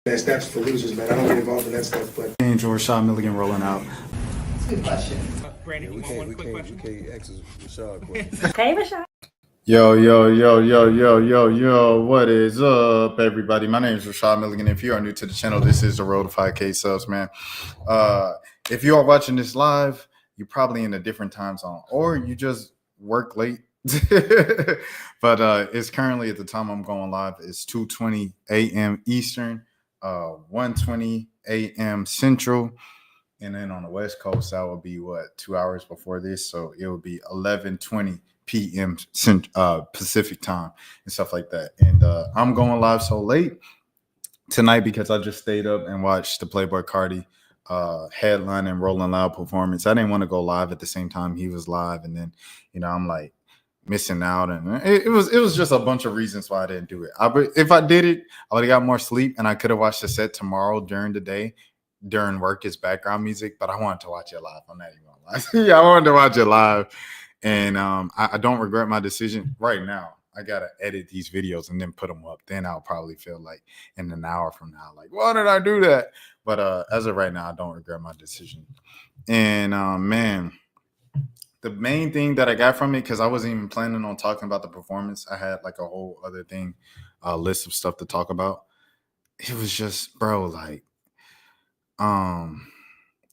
That's for losers, man. I don't get involved in that stuff. But Angel Rashad Milligan rolling out. That's a good question. Brandon, Yeah, you want one quick question? we can't ask Rashad questions. Hey, Rashad. Yo, what is up, everybody? My name is Rashad Milligan. If you are new to the channel, this is the road to 5K subs, man. If you are watching this live, you're probably in a different time zone, or you just work late. But it's currently, at the time I'm going live, it's 2:20 a.m. Eastern, 1:20 a.m. Central. And then on the West Coast, that would be 2 hours before this. So it would be 11:20 p.m. Pacific time and stuff like that. And I'm going live so late tonight because I just stayed up and watched the Playboi Carti headline and Rolling Loud performance. I didn't want to go live at the same time he was live. And then, I'm like missing out. And it was just a bunch of reasons why I didn't do it. If I did it, I would have got more sleep and I could have watched the set tomorrow during the day. During work is background music, but I wanted to watch it live. I'm not even gonna lie. Yeah, I wanted to watch it live. And I don't regret my decision right now. I gotta edit these videos and then put them up. Then I'll probably feel like in an hour from now, like, why did I do that? But as of right now, I don't regret my decision. And man, the main thing that I got from it, because I wasn't even planning on talking about the performance. I had like a whole other thing, list of stuff to talk about. It was just, bro, like,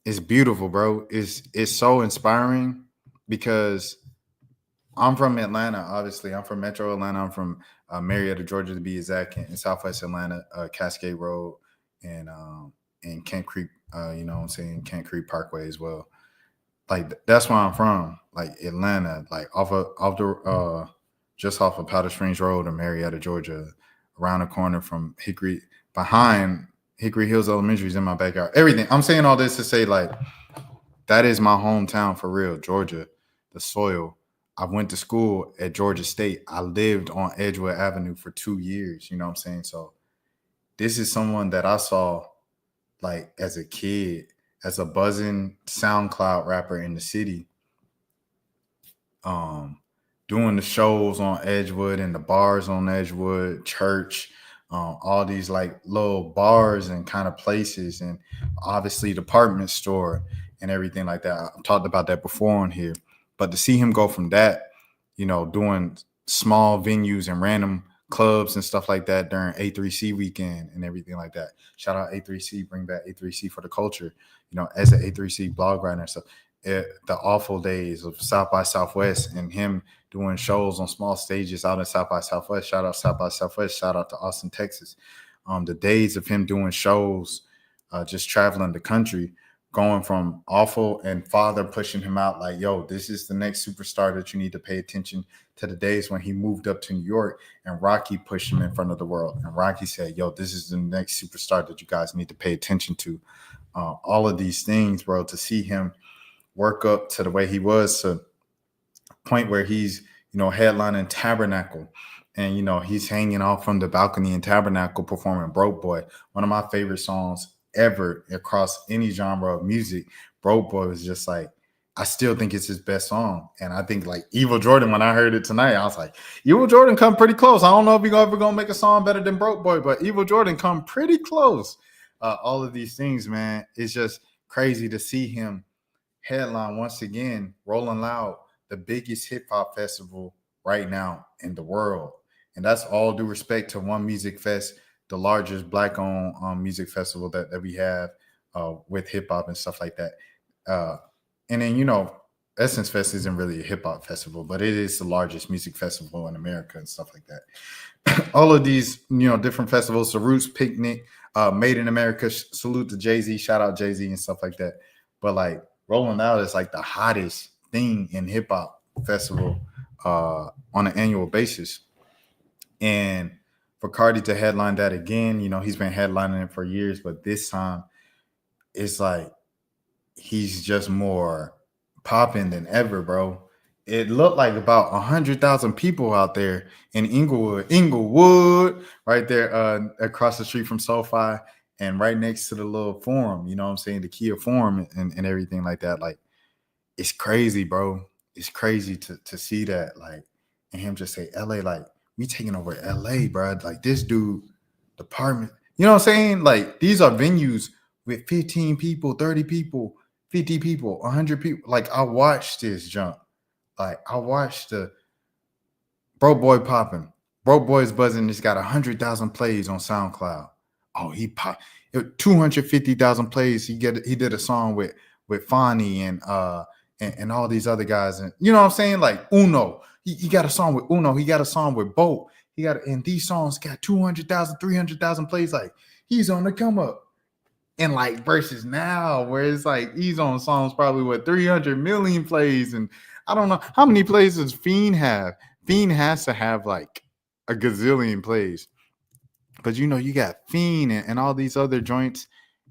it's beautiful, bro. It's so inspiring because I'm from Atlanta. Obviously, I'm from Metro Atlanta. I'm from Marietta, Georgia, to be exact, in Southwest Atlanta, Cascade Road, and Kent Creek. You know what I'm saying, Kent Creek Parkway as well. Like that's where I'm from, like Atlanta, like just off of Powder Springs Road in Marietta, Georgia, around the corner from Hickory, behind Hickory Hills Elementary is in my backyard. Everything. I'm saying all this to say, like, that is my hometown for real, Georgia, the soil. I went to school at Georgia State. I lived on Edgewood Avenue for 2 years. You know what I'm saying? So this is someone that I saw, like, as a kid, as a buzzing SoundCloud rapper in the city, doing the shows on Edgewood and the bars on Edgewood, church, all these like little bars and kind of places, and obviously department store and everything like that. I've talked about that before on here, but to see him go from that, doing small venues and random clubs and stuff like that during A3C weekend and everything like that. Shout out A3C, bring back A3C for the culture. As an A3C blog writer and stuff. The awful days of South by Southwest and him doing shows on small stages out in South by Southwest. Shout out South by Southwest. Shout out to Austin, Texas. The days of him doing shows, just traveling the country, going from awful and father pushing him out like, yo, this is the next superstar that you need to pay attention to, the days when he moved up to New York and Rocky pushed him in front of the world. And Rocky said, yo, this is the next superstar that you guys need to pay attention to. All of these things, bro, to see him work up to the way he was, to the point where he's, headlining Tabernacle, and, he's hanging off from the balcony in Tabernacle performing Broke Boy, one of my favorite songs ever across any genre of music. Broke Boy was just like, I still think it's his best song. And I think like Evil Jordan, when I heard it tonight, I was like, Evil Jordan come pretty close. I don't know if you're ever going to make a song better than Broke Boy, but Evil Jordan come pretty close. All of these things, man, it's just crazy to see him headline once again, Rolling Loud, the biggest hip hop festival right now in the world. And that's all due respect to One Music Fest, the largest Black-owned music festival that we have with hip hop and stuff like that. And then, Essence Fest isn't really a hip hop festival, but it is the largest music festival in America and stuff like that. All of these, different festivals, the Roots Picnic, Made in America, salute to Jay-Z, shout out Jay-Z and stuff like that. But like Rolling Loud is like the hottest thing in hip hop festival on an annual basis. And for Carti to headline that again, he's been headlining it for years, but this time it's like he's just more popping than ever, bro. It looked like about 100,000 people out there in Inglewood, right there across the street from SoFi and right next to the little forum, you know what I'm saying, the Kia Forum and everything like that. Like, it's crazy, bro. It's crazy to see that, like, and him just say, LA, like, we taking over LA, bro. Like, this dude, department, You know what I'm saying? Like these are venues with 15 people, 30 people, 50 people, 100 people. Like I watched this jump. Like I watched the Bro Boy popping. Bro Boy's buzzing. It's got 100,000 plays on SoundCloud. Oh, he popped 250,000 plays. He did a song with Fonny and all these other guys. And you know what I'm saying? Like Uno. He got a song with Uno. He got a song with Boat. And these songs got 200,000, 300,000 plays. Like he's on the come up. And like versus now, where it's like he's on songs probably with 300 million plays. And I don't know how many plays does Fiend have. Fiend has to have like a gazillion plays. But you know, you got Fiend and all these other joints,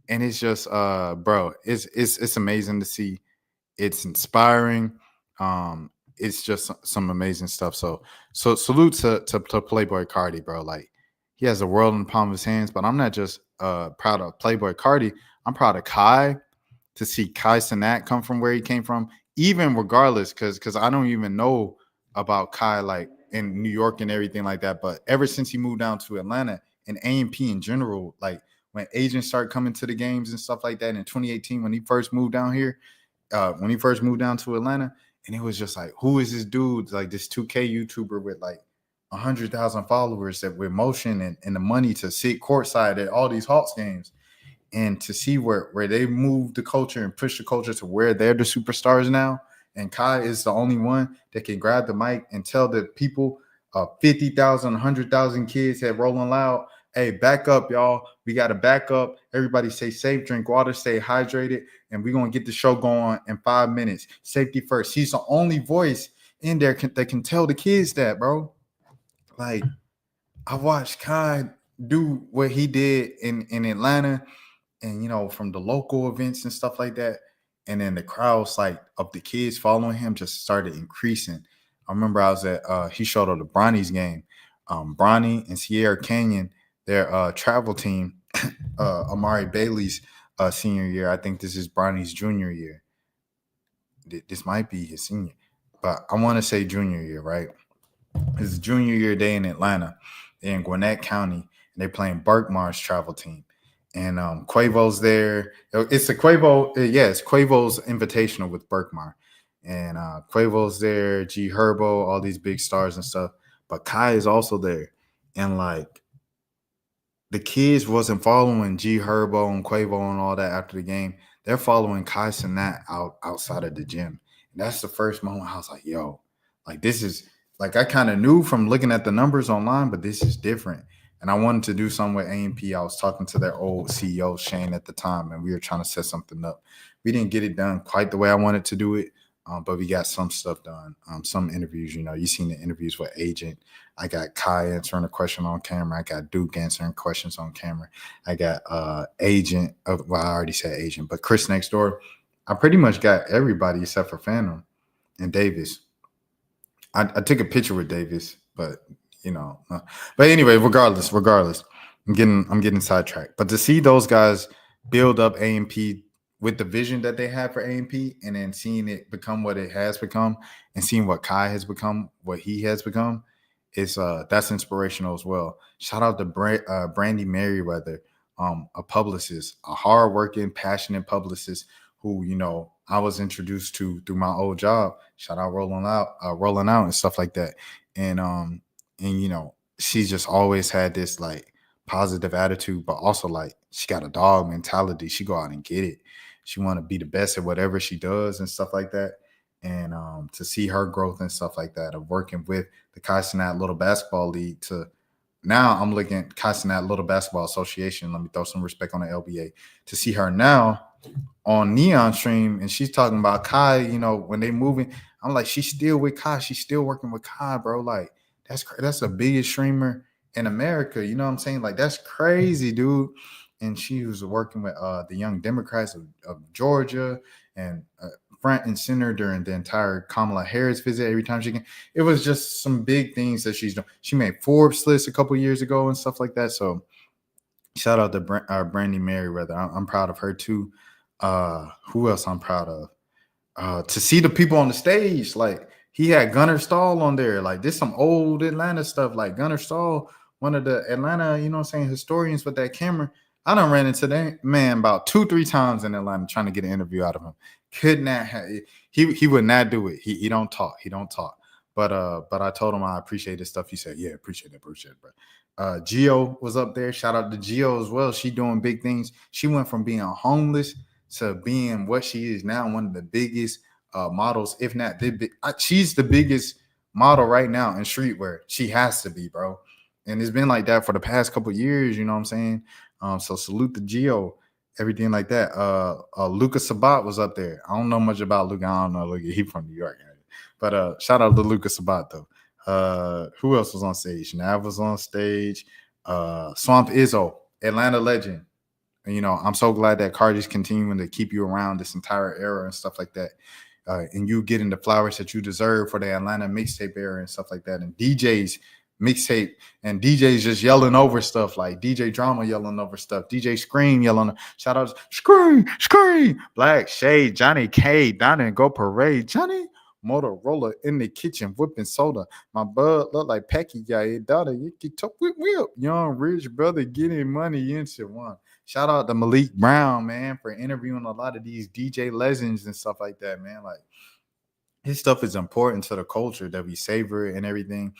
and it's just bro, it's amazing to see. It's inspiring. It's just some amazing stuff. So salute to Playboi Carti, bro. Like he has the world in the palm of his hands. But I'm not just proud of Playboi Carti. I'm proud of Kai, to see Kai Cenat come from where he came from, even regardless, because I don't even know about Kai like in New York and everything like that. But ever since he moved down to Atlanta and A&P in general, like when agents started coming to the games and stuff like that in 2018 when he first moved down here, when he first moved down to Atlanta, and it was just like, who is this dude? Like this 2K YouTuber with like 100,000 followers that with motion and the money to sit courtside at all these Hawks games. And to see where they moved the culture and push the culture to where they're the superstars now. And Kai is the only one that can grab the mic and tell the people, 50,000, 100,000 kids that rolling loud, hey, back up, y'all. We got to back up. Everybody stay safe, drink water, stay hydrated, and we're going to get the show going in 5 minutes. Safety first. He's the only voice in there that can tell the kids that, bro. Like, I watched Kai do what he did in Atlanta, and you know, from the local events and stuff like that, and then the crowds like of the kids following him just started increasing. I remember I was at he showed up to Bronny's game. Bronny and Sierra Canyon, their travel team, Amari Bailey's senior year. I think this is Bronny's junior year. This might be his senior, but I want to say junior year, right? His junior year day in Atlanta, in Gwinnett County, and they're playing Burkmar's travel team. And Quavo's there. It's a Quavo, it's Quavo's Invitational with Burkmar. And Quavo's there, G Herbo, all these big stars and stuff. But Kai is also there. And like the kids wasn't following G Herbo and Quavo and all that after the game. They're following Kai Cenat outside of the gym. And that's the first moment I was like, yo, like this is like I kind of knew from looking at the numbers online, but this is different. And I wanted to do something with A&P. I was talking to their old CEO, Shane, at the time, and we were trying to set something up. We didn't get it done quite the way I wanted to do it, but we got some stuff done. Some interviews, you know, you seen the interviews with Agent. I got Kai answering a question on camera. I got Duke answering questions on camera. I got Agent. Well, I already said Agent, but Chris next door. I pretty much got everybody except for Phantom and Davis. I took a picture with Davis, but you know, but anyway, regardless, I'm getting sidetracked. But to see those guys build up A&P with the vision that they had for A&P, and then seeing it become what it has become, and seeing what Kai has become, what he has become, is that's inspirational as well. Shout out to Brandy Merriweather, a publicist, a hardworking, passionate publicist who, you know, I was introduced to through my old job. Shout out rolling out and stuff like that. And you know, she's just always had this like positive attitude, but also like she got a dog mentality. She go out and get it. She want to be the best at whatever she does and stuff like that. And to see her growth and stuff like that, of working with the Kai Cenat Little Basketball League to now I'm looking at Kai Cenat Little Basketball Association. Let me throw some respect on the LBA. To see her now on Neon Stream, and she's talking about Kai, you know, when they moving, I'm like, she's still with Kai. She's still working with Kai, bro. Like, that's the biggest streamer in America. You know what I'm saying? Like, that's crazy, dude. And she was working with the Young Democrats of Georgia and front and center during the entire Kamala Harris visit every time she can. It was just some big things that she's doing. She made Forbes list a couple years ago and stuff like that. So shout out to Brandy Merriweather. I'm proud of her too. Who else I'm proud of? To see the people on the stage, like he had Gunnar Stahl on there. Like this some old Atlanta stuff. Like Gunnar Stahl one of the Atlanta, you know what I'm saying, historians with that camera. I done ran into that man about 2-3 times in Atlanta trying to get an interview out of him. Could not have, he would not do it. He don't talk. He don't talk. But I told him I appreciate his stuff. He said, yeah, appreciate it, bro. Geo was up there. Shout out to Geo as well. She doing big things. She went from being homeless to being what she is now, one of the biggest models, if not the big. She's the biggest model right now in streetwear. She has to be, bro. And it's been like that for the past couple of years. You know what I'm saying? So salute to Geo, everything like that. Luca Sabat was up there. I don't know much about Luca. I don't know Luca. He from New York, but shout out to Luca Sabat though. Who else was on stage? Nav was on stage. Swamp Izzo, Atlanta legend. You know, I'm so glad that Carti's continuing to keep you around this entire era and stuff like that. And you getting the flowers that you deserve for the Atlanta mixtape era and stuff like that. And DJs mixtape and DJs just yelling over stuff, like DJ Drama yelling over stuff, DJ Scream yelling. Shout out to Scream, Black Shade, Johnny K, Down and Go Parade, Johnny Motorola in the kitchen whipping soda. My bud look like Pecky guy. Daughter, you can talk with whip. Young rich brother getting money into one. Shout out to Malik Brown, man, for interviewing a lot of these DJ legends and stuff like that, man. Like, his stuff is important to the culture that we savor and everything.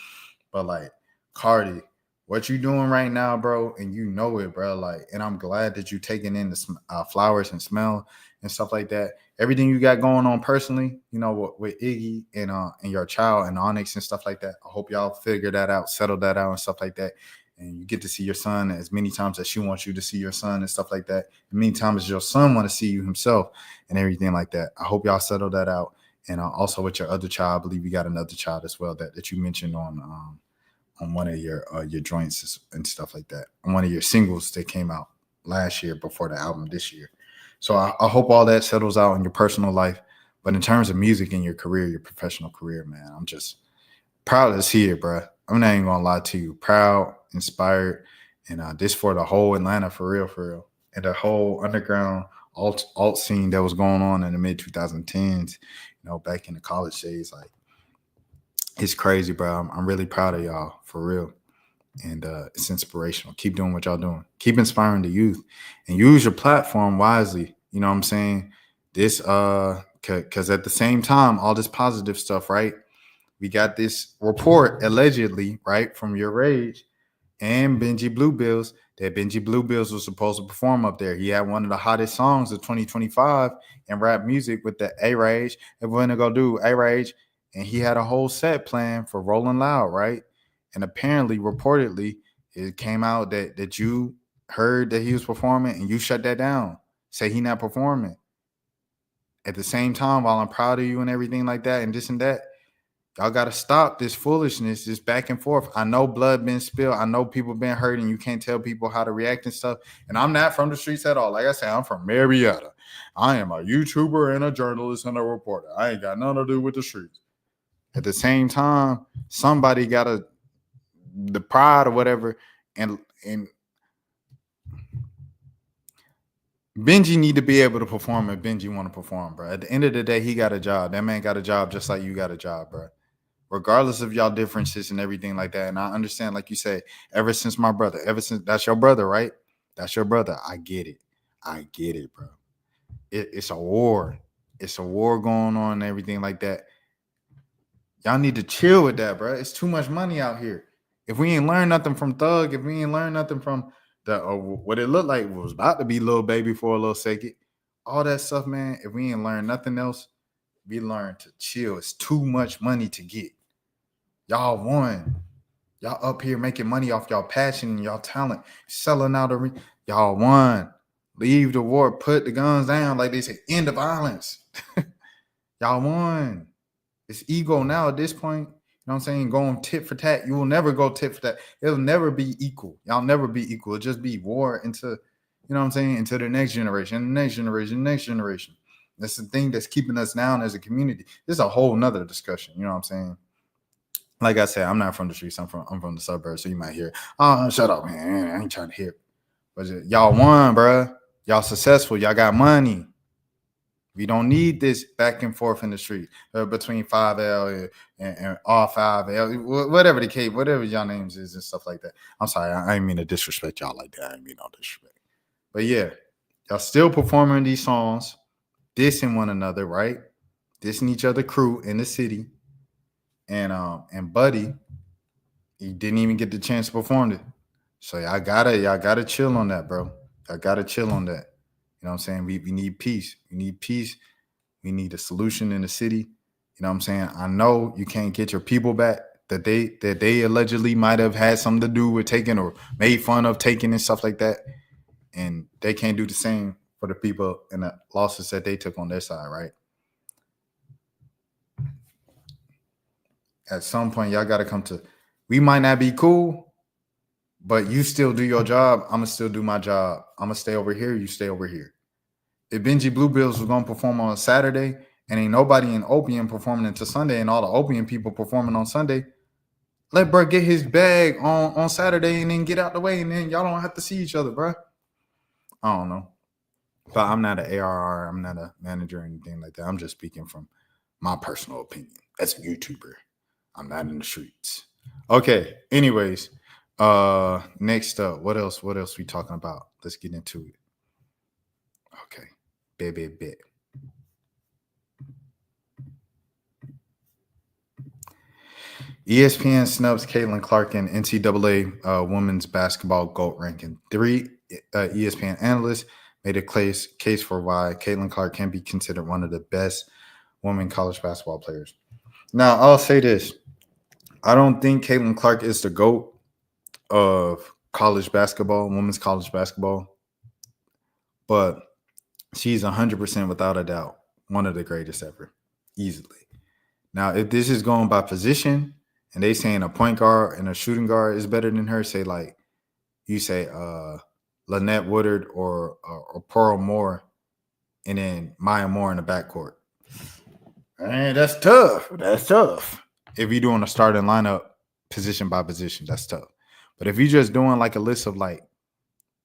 But like, Carti, what you doing right now, bro, and you know it, bro. Like, and I'm glad that you taking in the flowers and smell and stuff like that. Everything you got going on personally, you know, with Iggy and your child and Onyx and stuff like that. I hope y'all figure that out, settle that out and stuff like that. And you get to see your son as many times as she wants you to see your son and stuff like that. As many times as your son want to see you himself and everything like that. I hope y'all settle that out. And also with your other child, I believe you got another child as well that you mentioned on one of your joints and stuff like that, on one of your singles that came out last year before the album this year. So I hope all that settles out in your personal life. But in terms of music and your career, your professional career, man, I'm just proud to see it, bro. I'm not even gonna lie to you. Proud, inspired, and this for the whole Atlanta, for real, and the whole underground alt scene that was going on in the mid 2010s. You know, back in the college days, like, it's crazy, bro. I'm really proud of y'all, for real. And it's inspirational. Keep doing what y'all doing. Keep inspiring the youth and use your platform wisely. You know what I'm saying? This, because at the same time, all this positive stuff, right? We got this report, allegedly, right, from Your Rage and Benji Bluebills, that Benji Bluebills was supposed to perform up there. He had one of the hottest songs of 2025 in rap music with the A-Rage. Everyone to go do A-Rage. And he had a whole set plan for Rolling Loud, right? And apparently, reportedly, it came out that you heard that he was performing and you shut that down. Say he not performing. At the same time, while I'm proud of you and everything like that and this and that, y'all got to stop this foolishness, this back and forth. I know blood been spilled. I know people been hurt and you can't tell people how to react and stuff. And I'm not from the streets at all. Like I said, I'm from Marietta. I am a YouTuber and a journalist and a reporter. I ain't got nothing to do with the streets. At the same time, somebody got the pride or whatever, and Benji need to be able to perform if Benji want to perform, bro. At the end of the day, he got a job. That man got a job just like you got a job, bro. Regardless of y'all differences and everything like that. And I understand, like you say, ever since that's your brother, right? That's your brother. I get it, bro. It's a war. It's a war going on and everything like that. Y'all need to chill with that, bro. It's too much money out here. If we ain't learned nothing from Thug, if we ain't learned nothing from what it looked like was about to be Lil Baby for a little second, all that stuff, man, if we ain't learned nothing else, we learn to chill. It's too much money to get. Y'all won. Y'all up here making money off y'all passion and y'all talent, selling out y'all won. Leave the war, put the guns down, like they say, end the violence. Y'all won. It's ego now at this point. You know what I'm saying? Going tit for tat. You will never go tit for tat. It'll never be equal. Y'all never be equal. It'll just be war into, you know what I'm saying, into the next generation, the next generation, the next generation. That's the thing that's keeping us down as a community. This is a whole nother discussion. You know what I'm saying? Like I said, I'm not from the streets. I'm from the suburbs. So you might hear, oh, shut up, man. I ain't trying to hear. But y'all won, bro. Y'all successful. Y'all got money. We don't need this back and forth in the street between 5L and R5L, whatever the case, whatever y'all names is and stuff like that. I'm sorry, I didn't mean to disrespect y'all like that. I didn't mean no disrespect. But yeah, y'all still performing these songs, dissing one another, right? Dissing each other crew in the city. And Buddy, he didn't even get the chance to perform it. So y'all gotta chill on that, bro. Y'all gotta chill on that. You know what I'm saying? We need peace. We need peace. We need a solution in the city. You know what I'm saying? I know you can't get your people back that they allegedly might have had something to do with taking or made fun of taking and stuff like that. And they can't do the same for the people and the losses that they took on their side, right? At some point, y'all gotta come to. We might not be cool, but you still do your job. I'm gonna still do my job. I'm gonna stay over here. You stay over here. If Benji Bluebills was gonna perform on Saturday and ain't nobody in Opium performing until Sunday, and all the Opium people performing on Sunday, let bro get his bag on Saturday and then get out the way, and then y'all don't have to see each other, bro. I don't know, but I'm not an ARR. I'm not a manager or anything like that. I'm just speaking from my personal opinion as a YouTuber. I'm not in the streets. Okay. Anyways, next up, what else we talking about? Let's get into it. Okay. Bet. ESPN snubs Caitlin Clark in NCAA women's basketball GOAT ranking. 3 ESPN analysts made a case for why Caitlin Clark can be considered one of the best women college basketball players. Now, I'll say this. I don't think Caitlin Clark is the GOAT of college basketball, women's college basketball, but she's 100% without a doubt one of the greatest ever, easily. Now, if this is going by position and they saying a point guard and a shooting guard is better than her, say like you say Lynette Woodard or Pearl Moore and then Maya Moore in the backcourt. Man, that's tough. That's tough. If you're doing a starting lineup position by position, that's tough. But if you're just doing like a list of like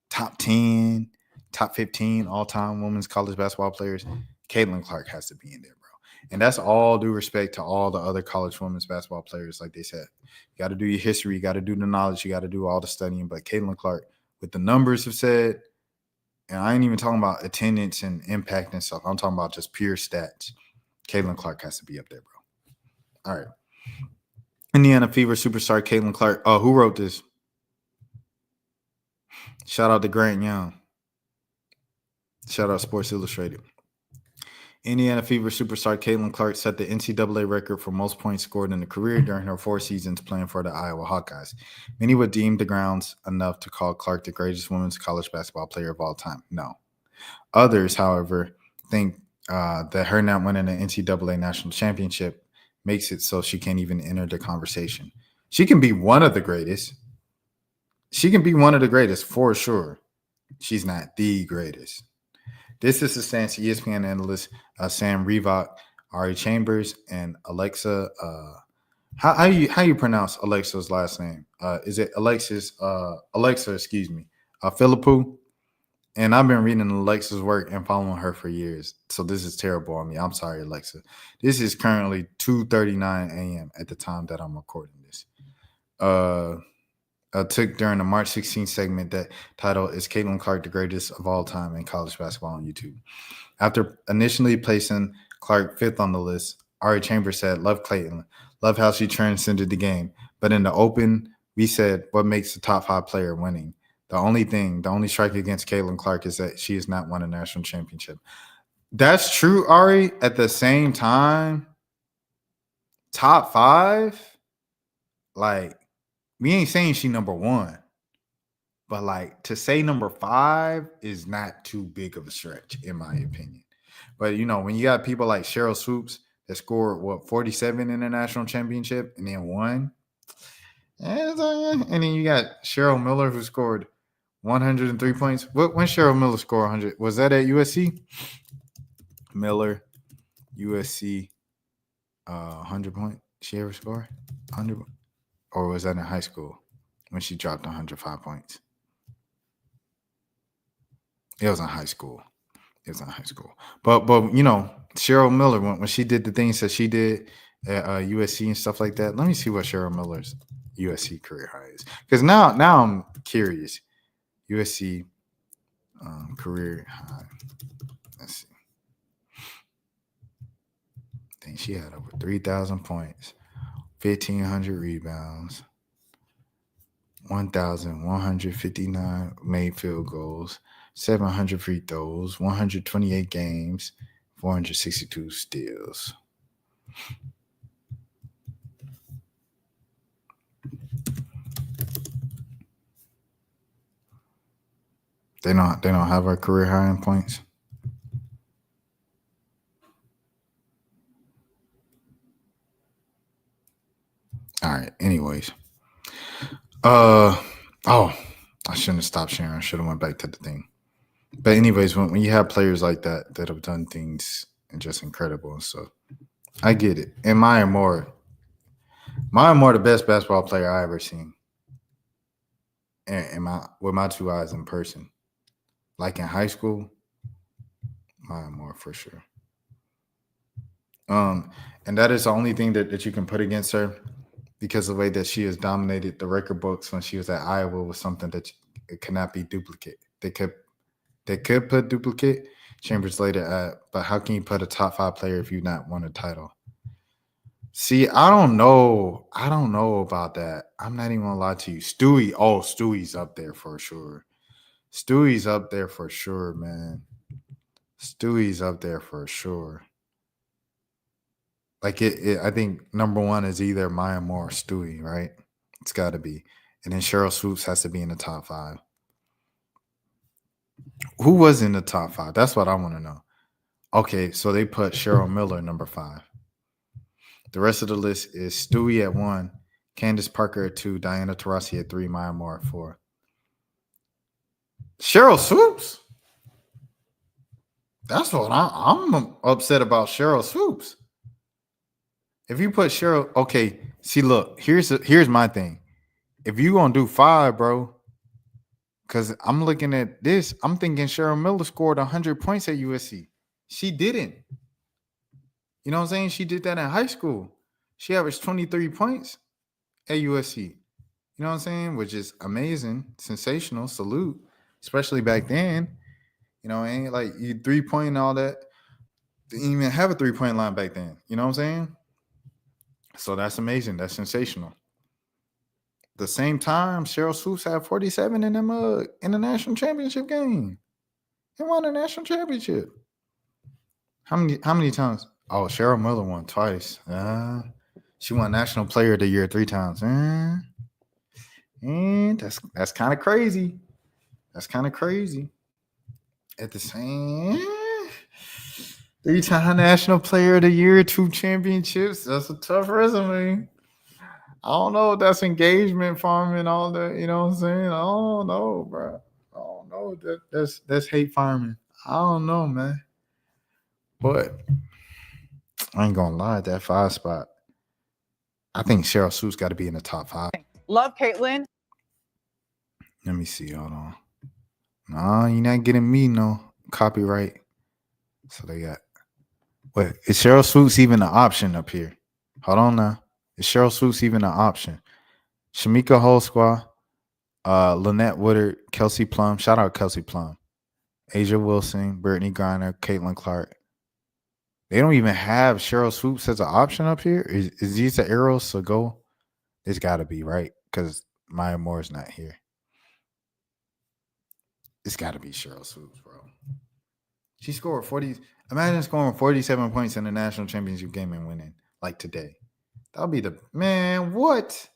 top 10, top 15 all-time women's college basketball players, Caitlin Clark has to be in there, bro. And that's all due respect to all the other college women's basketball players, like they said. You got to do your history. You got to do the knowledge. You got to do all the studying. But Caitlin Clark, with the numbers have said, and I ain't even talking about attendance and impact and stuff. I'm talking about just pure stats. Caitlin Clark has to be up there, bro. All right. Indiana Fever superstar Caitlin Clark. Oh, who wrote this? Shout out to Grant Young. Shout out Sports Illustrated. Indiana Fever superstar Caitlin Clark set the NCAA record for most points scored in a career during her 4 seasons playing for the Iowa Hawkeyes. Many would deem the grounds enough to call Clark the greatest women's college basketball player of all time. No. Others, however, think that her not winning the NCAA national championship makes it so she can't even enter the conversation. She can be one of the greatest. She can be one of the greatest for sure. She's not the greatest. This is the stance ESPN analysts Sam Rivak, Ari Chambers, and Alexa. How you pronounce Alexa's last name? Is it Alexa? Excuse me, Philippou. And I've been reading Alexa's work and following her for years. So this is terrible on me. I'm sorry, Alexa. This is currently 2:39 a.m. at the time that I'm recording this. Took during the March 16th segment that title is Caitlin Clark the greatest of all time in college basketball on YouTube. After initially placing Clark 5th on the list, Ari Chambers said, love Caitlin, love how she transcended the game. But in the open, we said, what makes a top 5 player winning? The only strike against Caitlin Clark is that she has not won a national championship. That's true, Ari. At the same time, top 5, like, we ain't saying she number 1. But, like, to say number 5 is not too big of a stretch, in my opinion. But, you know, when you got people like Cheryl Swoops that scored, 47 in the national championship and then won. And then you got Cheryl Miller who scored 103 points. When Cheryl Miller scored 100, was that at USC? Miller, USC, 100 points. She ever score 100? Or was that in high school when she dropped 105 points? It was in high school. It was in high school. But you know, Cheryl Miller, when she did the things that she did at USC and stuff like that, let me see what Cheryl Miller's USC career high is. Because now I'm curious. USC career high. Let's see. I think she had over 3,000 points, 1,500 rebounds, 1,159 made field goals, 700 free throws, 128 games, 462 steals. They don't have her career high in points. All right. Anyways. I shouldn't have stopped sharing. I should have went back to the thing. But anyways, when you have players like that have done things and just incredible and stuff, I get it. And Maya Moore, the best basketball player I ever seen. And with my two eyes in person. Like in high school, Maya Moore for sure. And that is the only thing that you can put against her, because the way that she has dominated the record books when she was at Iowa was something that it cannot be duplicated. They could put duplicate Chambers later at, but how can you put a top 5 player if you not won a title? See, I don't know about that. I'm not even gonna lie to you. Stewie's up there for sure. Stewie's up there for sure, man. Stewie's up there for sure. Like I think number 1 is either Maya Moore or Stewie, right? It's got to be. And then Cheryl Swoops has to be in the top 5. Who was in the top 5? That's what I want to know. Okay, so they put Cheryl Miller number 5. The rest of the list is Stewie at 1, Candace Parker at 2, Diana Taurasi at 3, Maya Moore at 4. Cheryl Swoops? That's what I'm upset about. Cheryl Swoops. If you put Cheryl, okay, see, look, here's my thing. If you gonna do 5, bro, because I'm looking at this, I'm thinking Cheryl Miller scored 100 points at USC. She didn't. You know what I'm saying? She did that in high school. She averaged 23 points at USC. You know what I'm saying? Which is amazing, sensational, salute, especially back then. You know, ain't like you 3-point and all that. Didn't even have a 3-point line back then. You know what I'm saying? So that's amazing. That's sensational. The same time, Cheryl Swoops had 47 in them in the national championship game. He won the national championship. How many times? Oh, Cheryl Miller won twice. She won National Player of the Year 3 times. And that's kind of crazy. That's kind of crazy. At the same 3-time National Player of the Year, 2 championships. That's a tough resume. I don't know if that's engagement farming, all that. You know what I'm saying? I don't know, bro. I don't know. That's hate farming. I don't know, man. But I ain't gonna lie, that 5 spot. I think Cheryl Swoops got to be in the top 5. Love Caitlin. Let me see. Hold on. Nah, you're not getting me no copyright. So they got. Wait, is Cheryl Swoops even an option up here? Hold on now. Is Cheryl Swoops even an option? Shamika Holsqua, Lynette Woodard, Kelsey Plum. Shout out Kelsey Plum. Asia Wilson, Brittany Griner, Caitlin Clark. They don't even have Cheryl Swoops as an option up here. Is these the arrows to go? It's got to be, right? Because Maya Moore's not here. It's got to be Cheryl Swoops, bro. She scored 40. Imagine scoring 47 points in the national championship game and winning like today. That'll be the man. What?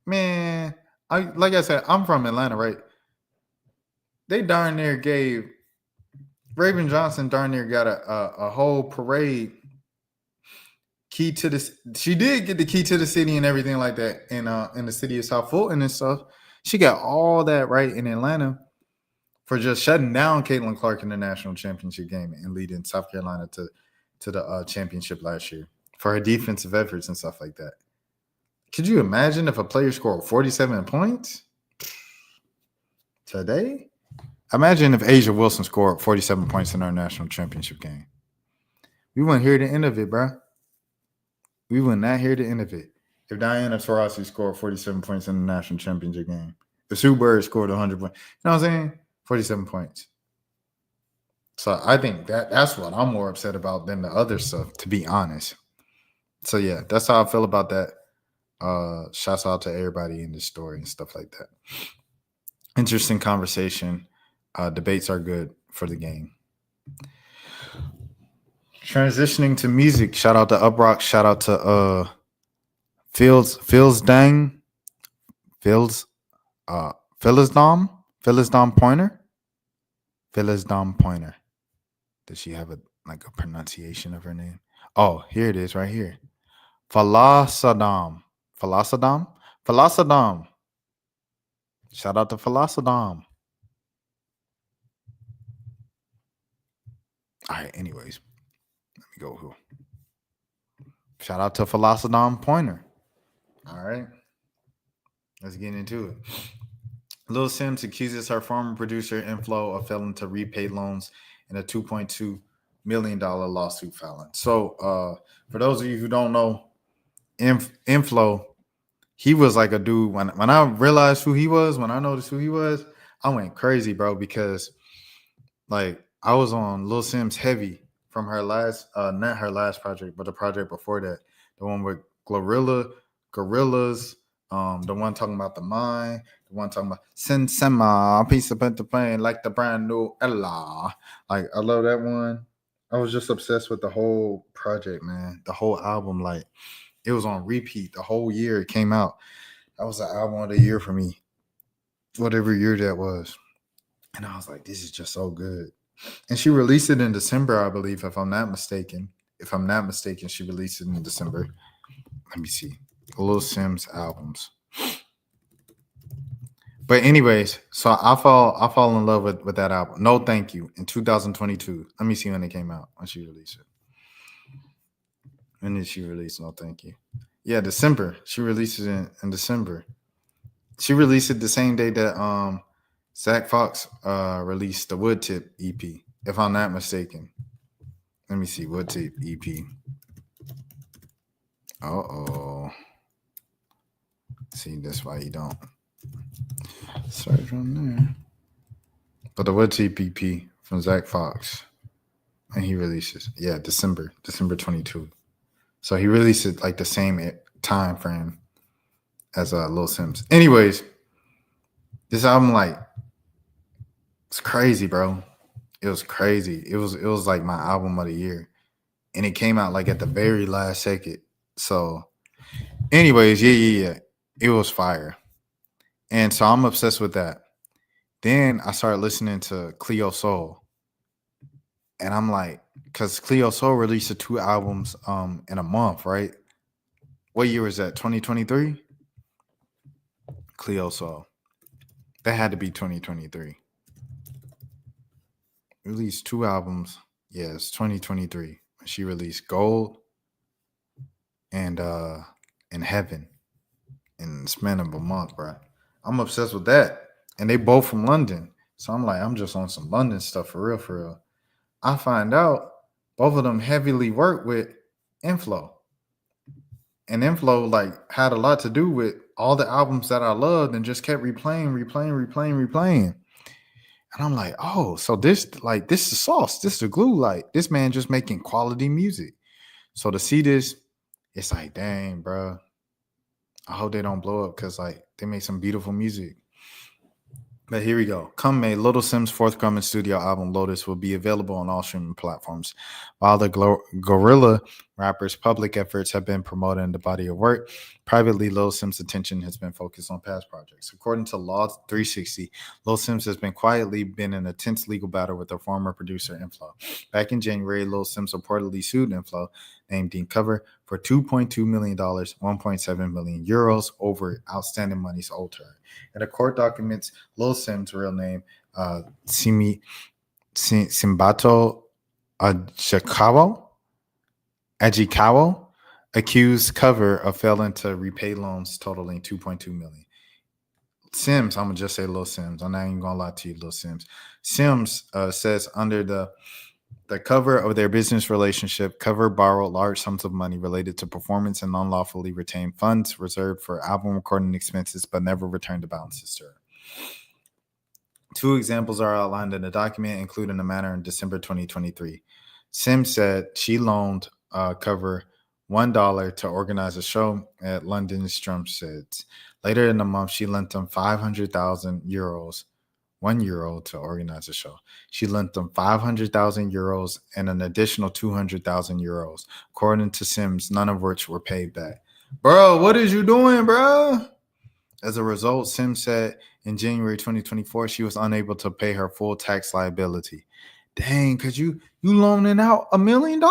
Man, like I said, I'm from Atlanta, right? They darn near gave Raven Johnson darn near got a whole parade key to this. She did get the key to the city and everything like that in the city of South Fulton and stuff. She got all that right in Atlanta for just shutting down Caitlin Clark in the national championship game and leading South Carolina to the championship last year for her defensive efforts and stuff like that. Could you imagine if a player scored 47 points today? Imagine if Asia Wilson scored 47 points in our national championship game. We wouldn't hear the end of it, bro. We would not hear the end of it. If Diana Taurasi scored 47 points in the national championship game. If Sue Bird scored 100 points. You know what I'm saying? 47 points. So I think that's what I'm more upset about than the other stuff, to be honest. So yeah, that's how I feel about that. Shouts out to everybody in this story and stuff like that. Interesting conversation. Debates are good for the game. Transitioning to music. Shout out to Uprock. Shout out to Phil's Dang. Phyllis Dom Pointer. Phyllis Dom Pointer. Does she have a pronunciation of her name? Oh, here it is right here. Falasadam. Shout out to Falasadam. All right, anyways. Let me go here. Shout out to Falasadam Pointer. All right. Let's get into it. Lil Simz accuses her former producer Inflo of failing to repay loans in a $2.2 million lawsuit filing. So for those of you who don't know, Inflo, he was like a dude. When I realized who he was, when I noticed who he was, I went crazy, bro, because like I was on Lil Simz heavy from her last, not her last project, but the project before that, the one with Gorillas, the one talking about the mind, the one talking about Sensema, piece of the plane, like the brand new Ella. Like I love that one. I was just obsessed with the whole project, man. The whole album, like it was on repeat the whole year it came out. That was the album of the year for me, whatever year that was. And I was like, this is just so good. And she released it in December, I believe, if I'm not mistaken. She released it in December. Let me see. Lil Simz albums. But anyways, so I fall in love with that album. No Thank You in 2022. Let me see when it came out, when she released it. When did she release No Thank You? Yeah, December. She released it in December. She released it the same day that Zach Fox released the Wood Tip EP, if I'm not mistaken. Let me see, Wood Tip EP. Uh-oh. See, that's why you don't search on there. But the Wood Tip EP from Zach Fox, and he releases, December 22. So he released it like the same time frame as Lil Simz. Anyways, this album, like, it's crazy, bro. It was crazy. It was like my album of the year. And it came out like at the very last second. So anyways, yeah. It was fire. And so I'm obsessed with that. Then I started listening to Cleo Sol. And I'm like, because Cleo Sol released the 2 albums in a month, right? What year was that? 2023? Cleo Sol. That had to be 2023. Released 2 albums. Yeah, it's 2023. She released Gold and Heaven in the span of a month, bro. I'm obsessed with that. And they both from London. So I'm like, I'm just on some London stuff for real. I find out both of them heavily work with Inflo. And Inflo like had a lot to do with all the albums that I loved and just kept replaying. And I'm like, oh, so this is sauce. This is the glue. Like, this man just making quality music. So to see this, it's like, dang, bro. I hope they don't blow up because, like, they make some beautiful music. But here we go. Come May, Lil Simz' forthcoming studio album, Lotus, will be available on all streaming platforms. While the Gorilla rapper's public efforts have been promoting the body of work, privately, Lil Simz' attention has been focused on past projects. According to Law 360, Lil Simz has been in a tense legal battle with her former producer, Inflo. Back in January, Lil Simz reportedly sued Inflo, named Dean Cover, for $2.2 million, 1.7 million euros over outstanding monies owed to her. In the court documents, Lil Simz' real name, Simbato Ajikawa, accused Cover of failing to repay loans totaling $2.2 million. Simz, I'm gonna just say Lil Simz. I'm not even gonna lie to you, Lil Simz. Simz says under the cover of their business relationship, Cover borrowed large sums of money related to performance and unlawfully retained funds reserved for album recording expenses, but never returned the balances to her. Two examples are outlined in the document, including the matter in December 2023. Simz said she loaned Cover $1 to organize a show at London's Drumsheads. Later in the month, she lent them 500,000 euros, €1 to organize a show. She lent them 500,000 euros and an additional 200,000 euros, according to Simz, none of which were paid back. Bro, what is you doing, bro? As a result, Simz said in January 2024, she was unable to pay her full tax liability. Dang, cause you loaning out $1 million.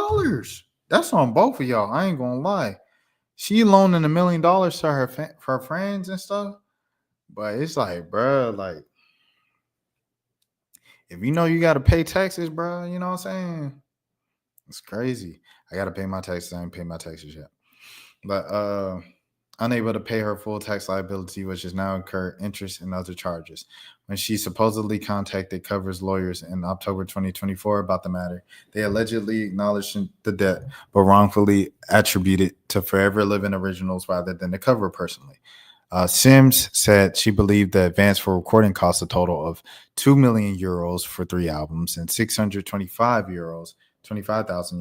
That's on both of y'all. I ain't gonna lie. She loaning $1 million to her friends and stuff. But it's like, bro, like, if you know you got to pay taxes, bro, you know what I'm saying? It's crazy. I got to pay my taxes. I ain't paid my taxes yet. But unable to pay her full tax liability, which has now incurred interest and other charges. When she supposedly contacted Cover's lawyers in October 2024 about the matter, they allegedly acknowledged the debt, but wrongfully attributed to Forever Living Originals rather than the Cover personally. Simz said she believed the advance for recording cost a total of 2 million euros for 3 albums and 25,000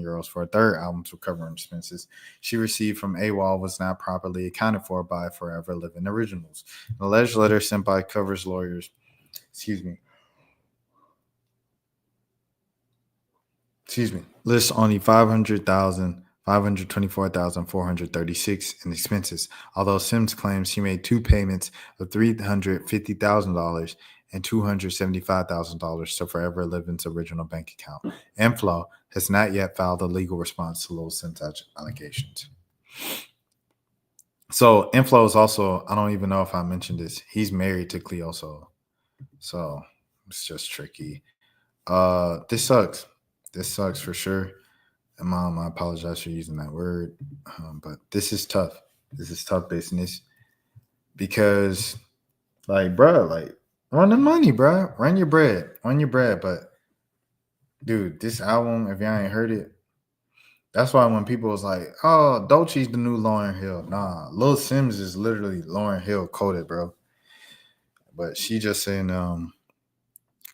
euros for a third album to cover expenses she received from AWOL was not properly accounted for by Forever Living Originals. An alleged letter sent by Cover's lawyers, lists only 524,436 in expenses, although Simz claims she made 2 payments of $350,000 and $275,000 to Forever Living's original bank account. Inflow has not yet filed a legal response to Lil Simz allegations. So Inflow is also, I don't even know if I mentioned this, he's married to Cleo Sol. So it's just tricky. This sucks. This sucks for sure. And Mom, I apologize for using that word. But this is tough. This is tough business. Because, like, bro, like, run the money, bro. Run your bread. But, dude, this album, if y'all ain't heard it, that's why when people was like, oh, Dolce's the new Lauryn Hill. Nah, Lil Simz is literally Lauryn Hill coded, bro. But she just saying,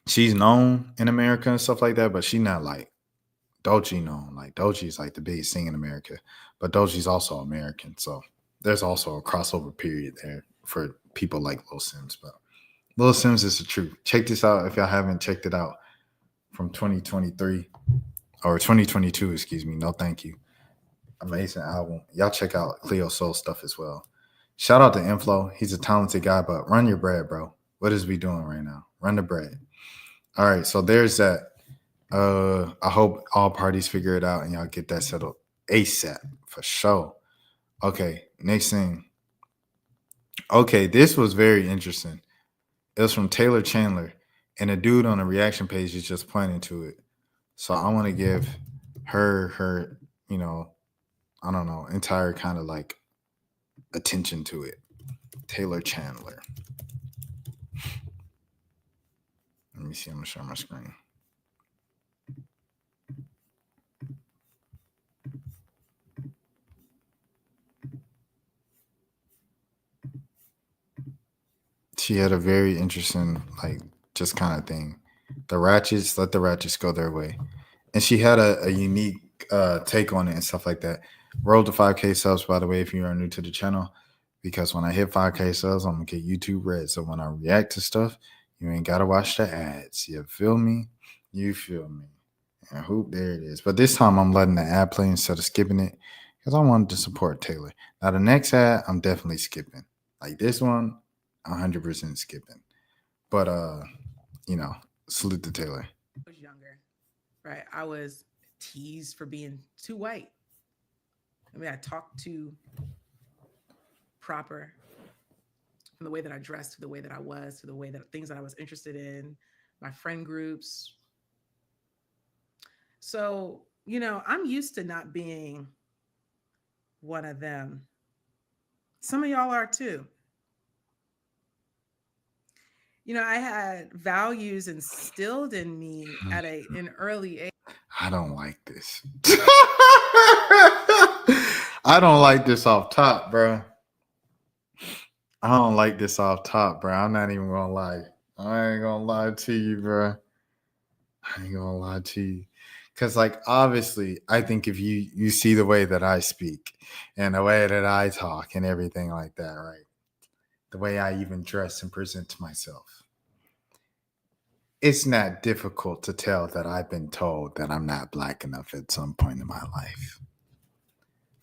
she's known in America and stuff like that, but she not like Dolce known. Like, Dolce is like the biggest thing in America. But Dolce's also American. So there's also a crossover period there for people like Lil Simz. But Lil Simz is the truth. Check this out if y'all haven't checked it out from 2023 or 2022, excuse me. No, thank you. Amazing album. Y'all check out Cleo Sol stuff as well. Shout out to Inflow. He's a talented guy, but run your bread, bro. What is we doing right now? Run the bread. All right, so there's that. I hope all parties figure it out and y'all get that settled ASAP for sure. Okay, next thing. Okay, this was very interesting. It was from Taylor Chandler, and a dude on the reaction page is just pointing to it. So I want to give her, you know, I don't know, entire kind of like attention to it. Taylor Chandler. Let me see. I'm gonna share my screen. She had a very interesting, like, just kind of thing. The Ratchets, let the Ratchets go their way. And she had a unique take on it and stuff like that. Roll to 5K subs, by the way, if you are new to the channel, because when I hit 5K subs, I'm going to get YouTube red. So when I react to stuff, you ain't got to watch the ads. You feel me? You feel me? And hoop, there it is. But this time I'm letting the ad play instead of skipping it because I wanted to support Taylor. Now, the next ad, I'm definitely skipping. Like this one, 100% skipping. But, you know, salute to Taylor. I was younger, right? I was teased for being too white. I mean, I talked too proper, from the way that I dressed to the way that I was, to the way that things that I was interested in, my friend groups. So, you know, I'm used to not being one of them. Some of y'all are too. I had values instilled in me at an early age. I don't like this. I don't like this off top, bro. I don't like this off top, bro. I'm not even gonna lie. I ain't gonna lie to you, bro. I ain't gonna lie to you. Cause like obviously, I think if you see the way that I speak and the way that I talk and everything like that, right? The way I even dress and present to myself. It's not difficult to tell that I've been told that I'm not black enough at some point in my life.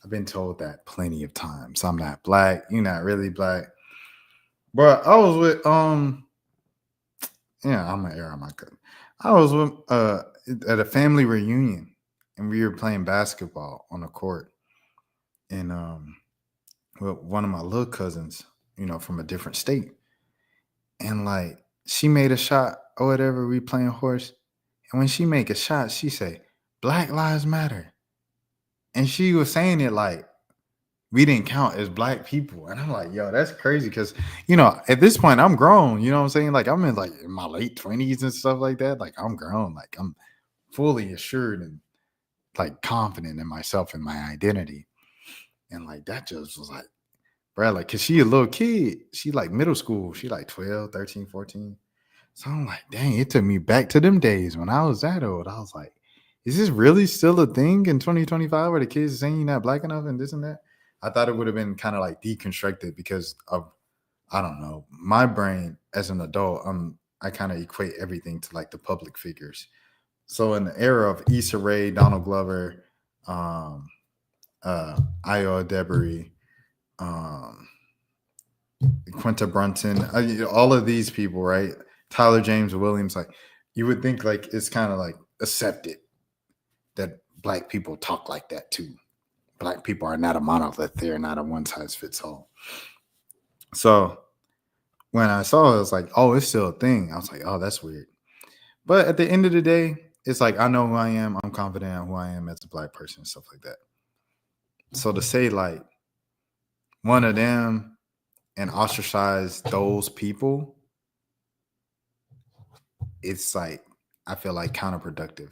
I've been told that plenty of times. I'm not black. You're not really black. But I was with yeah, I'm gonna air on my cut. I was with at a family reunion and we were playing basketball on the court. And with one of my little cousins, from a different state. And like she made a shot or whatever, we playing horse. And when she make a shot, she say, Black Lives Matter. And she was saying it like we didn't count as black people. And I'm like, yo, that's crazy. Cause at this point I'm grown, you know what I'm saying? Like I'm in my late 20s and stuff like that. Like I'm grown. Like I'm fully assured and like confident in myself and my identity. And like that just was like, bro, like, cause she a little kid. She like middle school. She like 12, 13, 14. So I'm like, dang, it took me back to them days when I was that old. I was like, is this really still a thing in 2025 where the kids are saying you're not black enough and this and that? I thought it would have been kind of like deconstructed because of, I don't know, my brain as an adult, I kind of equate everything to like the public figures. So in the era of Issa Rae, Donald Glover, Io Debris, Quinta Brunson, all of these people, right? Tyler James Williams, like you would think like it's kind of like accepted that black people talk like that too. Black people are not a monolith. They're not a one size fits all. So when I saw it, I was like, oh, it's still a thing. I was like, oh, that's weird. But at the end of the day, it's like I know who I am. I'm confident in who I am as a black person and stuff like that. So to say like one of them and ostracize those people, it's like I feel like counterproductive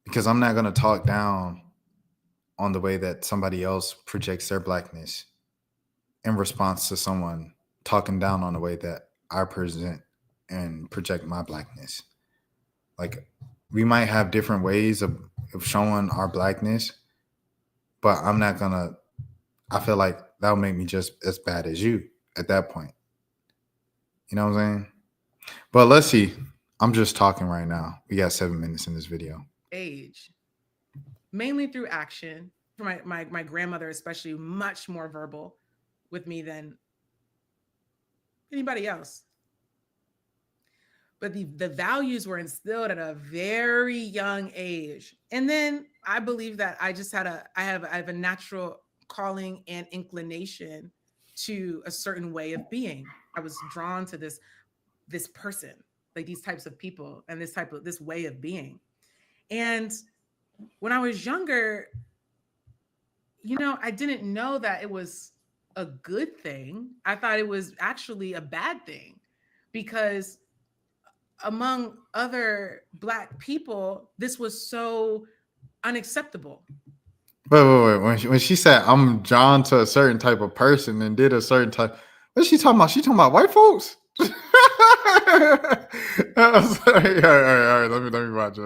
because I'm not going to talk down on the way that somebody else projects their blackness in response to someone talking down on the way that I present and project my blackness. Like we might have different ways of showing our blackness, but I'm not going to, I feel like that'll make me just as bad as you at that point. You know what I'm saying? But let's see. I'm just talking right now. We got 7 minutes in this video. Age, mainly through action. For my grandmother, especially, much more verbal with me than anybody else. But the values were instilled at a very young age. And then I believe that I just I have a natural calling and inclination to a certain way of being. I was drawn to this person, like these types of people and this way of being. And when I was younger, I didn't know that it was a good thing. I thought it was actually a bad thing because among other Black people, this was so unacceptable. Wait. When she said I'm drawn to a certain type of person and did a certain type, what's she talking about? She talking about white folks? All right. Let me watch.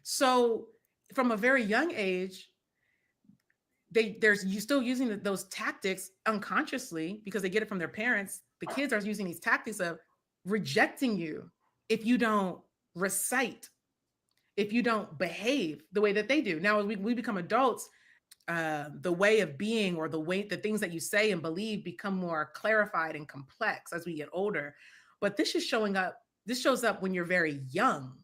So from a very young age, you still using those tactics unconsciously because they get it from their parents. The kids are using these tactics of rejecting you if you don't recite, if you don't behave the way that they do. Now, as we become adults, the way of being or the things that you say and believe become more clarified and complex as we get older. But this shows up when you're very young.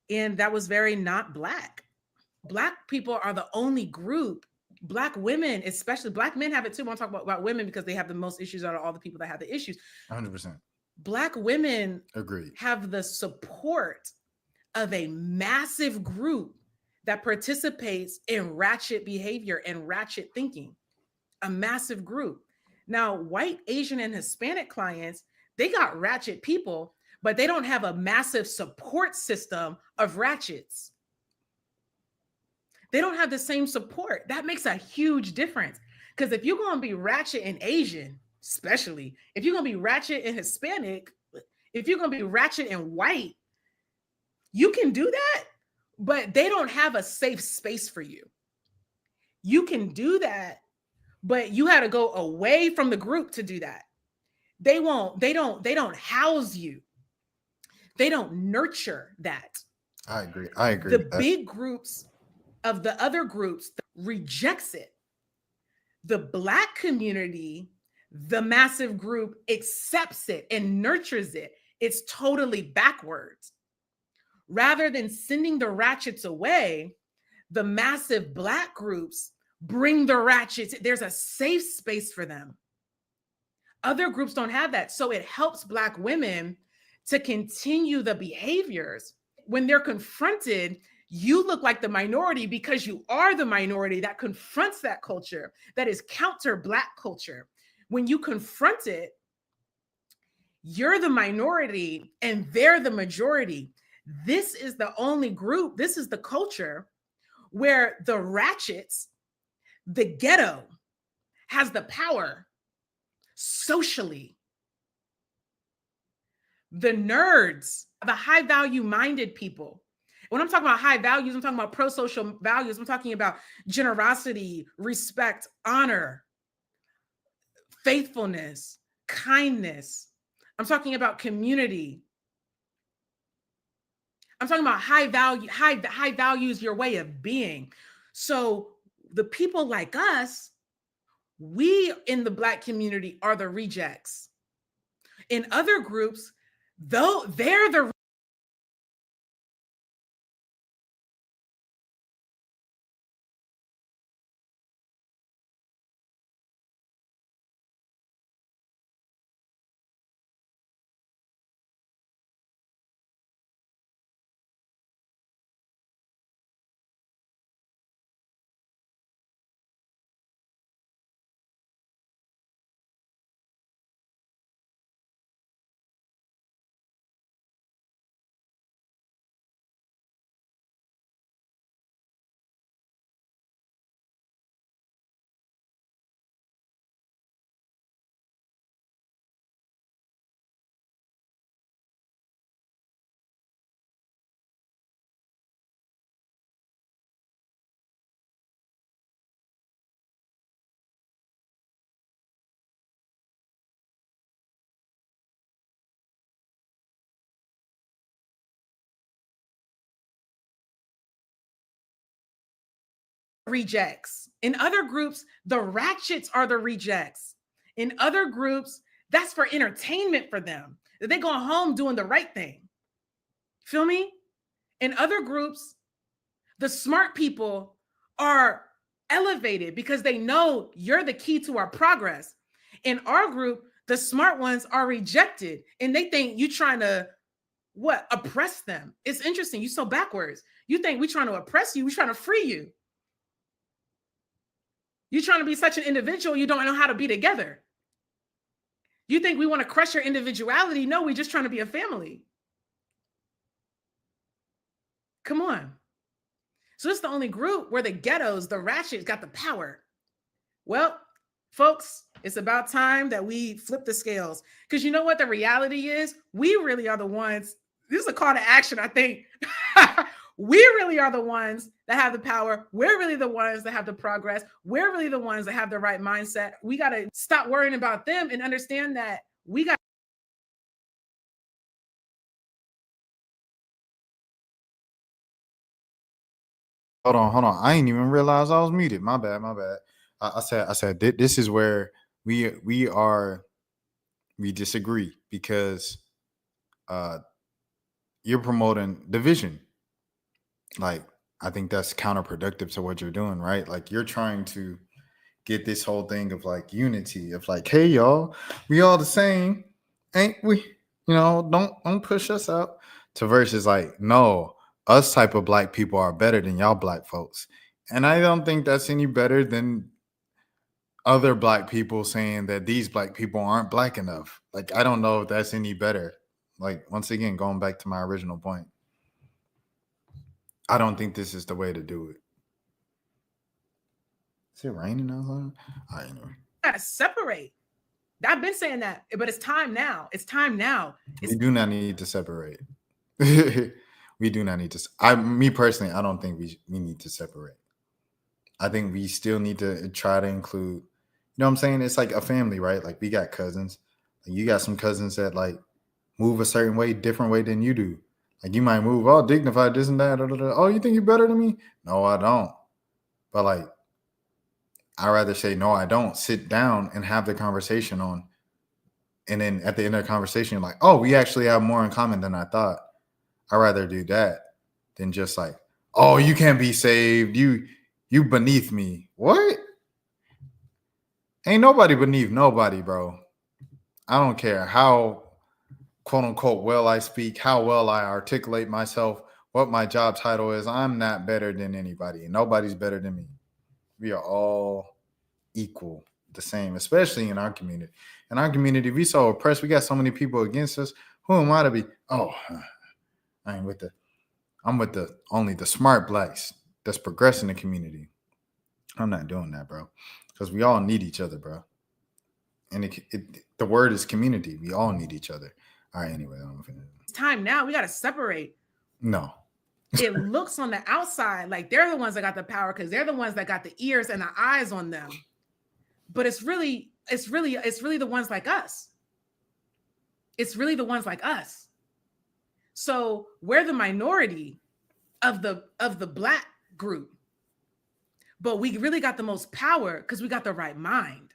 And that was very not Black. Black people are the only group, Black women, especially Black men have it too. I want to talk about women because they have the most issues out of all the people that have the issues. 100%. Black women Agreed. have the support of a massive group that participates in ratchet behavior and ratchet thinking. A massive group. Now, white, Asian, and Hispanic clients, they got ratchet people, but they don't have a massive support system of ratchets. They don't have the same support. That makes a huge difference. Because if you're going to be ratchet in Asian, especially, if you're going to be ratchet in Hispanic, if you're going to be ratchet in white, you can do that, but they don't have a safe space for you. You can do that, but you had to go away from the group to do that. They don't house you. They don't nurture that. I agree. The big groups of the other groups rejects it. The Black community, the massive group, accepts it and nurtures it. It's totally backwards. Rather than sending the ratchets away, the massive Black groups bring the ratchets. There's a safe space for them. Other groups don't have that. So it helps Black women to continue the behaviors. When they're confronted, you look like the minority because you are the minority that confronts that culture, that is counter Black culture. When you confront it, you're the minority and they're the majority. This is the only group, this is the culture where the ratchets, the ghetto, has the power socially. The nerds, the high value minded people. When I'm talking about high values, I'm talking about pro-social values. I'm talking about generosity, respect, honor, faithfulness, kindness. I'm talking about community. I'm talking about high values, your way of being. So the people like us, we in the Black community are the rejects. In other groups, though, they're the rejects. In other groups, the ratchets are the rejects. In other groups, that's for entertainment for them. They go home doing the right thing. Feel me? In other groups, the smart people are elevated because they know you're the key to our progress. In our group, the smart ones are rejected and they think you trying to oppress them. It's interesting. You're so backwards. You think we're trying to oppress you. We're trying to free you. You're trying to be such an individual, you don't know how to be together. You think we want to crush your individuality. No, we're just trying to be a family. Come on. So it's the only group where the ghettos, the ratchets got the power. Well, folks, it's about time that we flip the scales. Because you know what the reality is? We really are the ones. This is a call to action, I think. We really are the ones that have the power. We're really the ones that have the progress. We're really the ones that have the right mindset. We got to stop worrying about them and understand that we got. Hold on. I ain't even realize I was muted. My bad. I said this is where we disagree because you're promoting division. Like, I think that's counterproductive to what you're doing, right? Like, you're trying to get this whole thing of like unity, of like, hey y'all, we all the same, ain't we? You know, don't push us up. To versus like, no, us type of Black people are better than y'all Black folks. And I don't think that's any better than other black people saying that these black people aren't black enough. Like, I don't know if that's any better. Like, once again, going back to my original point, I don't think this is the way to do it. Is it raining outside? I know. Gotta separate. I've been saying that, but it's time now. It's time now. We do not need to separate. We do not need to. Me personally, I don't think we need to separate. I think we still need to try to include, you know what I'm saying? It's like a family, right? Like, we got cousins. Like, you got some cousins that like move a certain way, different way than you do. Like, you might move all dignified, this and that. Oh, you think you're better than me? No, I don't. But like, I'd rather say, no, I don't. Sit down and have the conversation on. And then at the end of the conversation, you're like, oh, we actually have more in common than I thought. I'd rather do that than just like, oh, you can't be saved. You beneath me. What? Ain't nobody beneath nobody, bro. I don't care how, quote unquote, well I speak, how well I articulate myself, what my job title is. I'm not better than anybody. Nobody's better than me. We are all equal, the same, especially in our community. In our community, we so oppressed. We got so many people against us. Who am I to be? Oh, I'm with only the smart blacks that's progressing the community. I'm not doing that, bro, because we all need each other, bro. And the word is community. We all need each other. All right, anyway. It's time now. We got to separate. No. It looks on the outside like they're the ones that got the power because they're the ones that got the ears and the eyes on them. But it's really the ones like us. It's really the ones like us. So we're the minority of the black group. But we really got the most power because we got the right mind.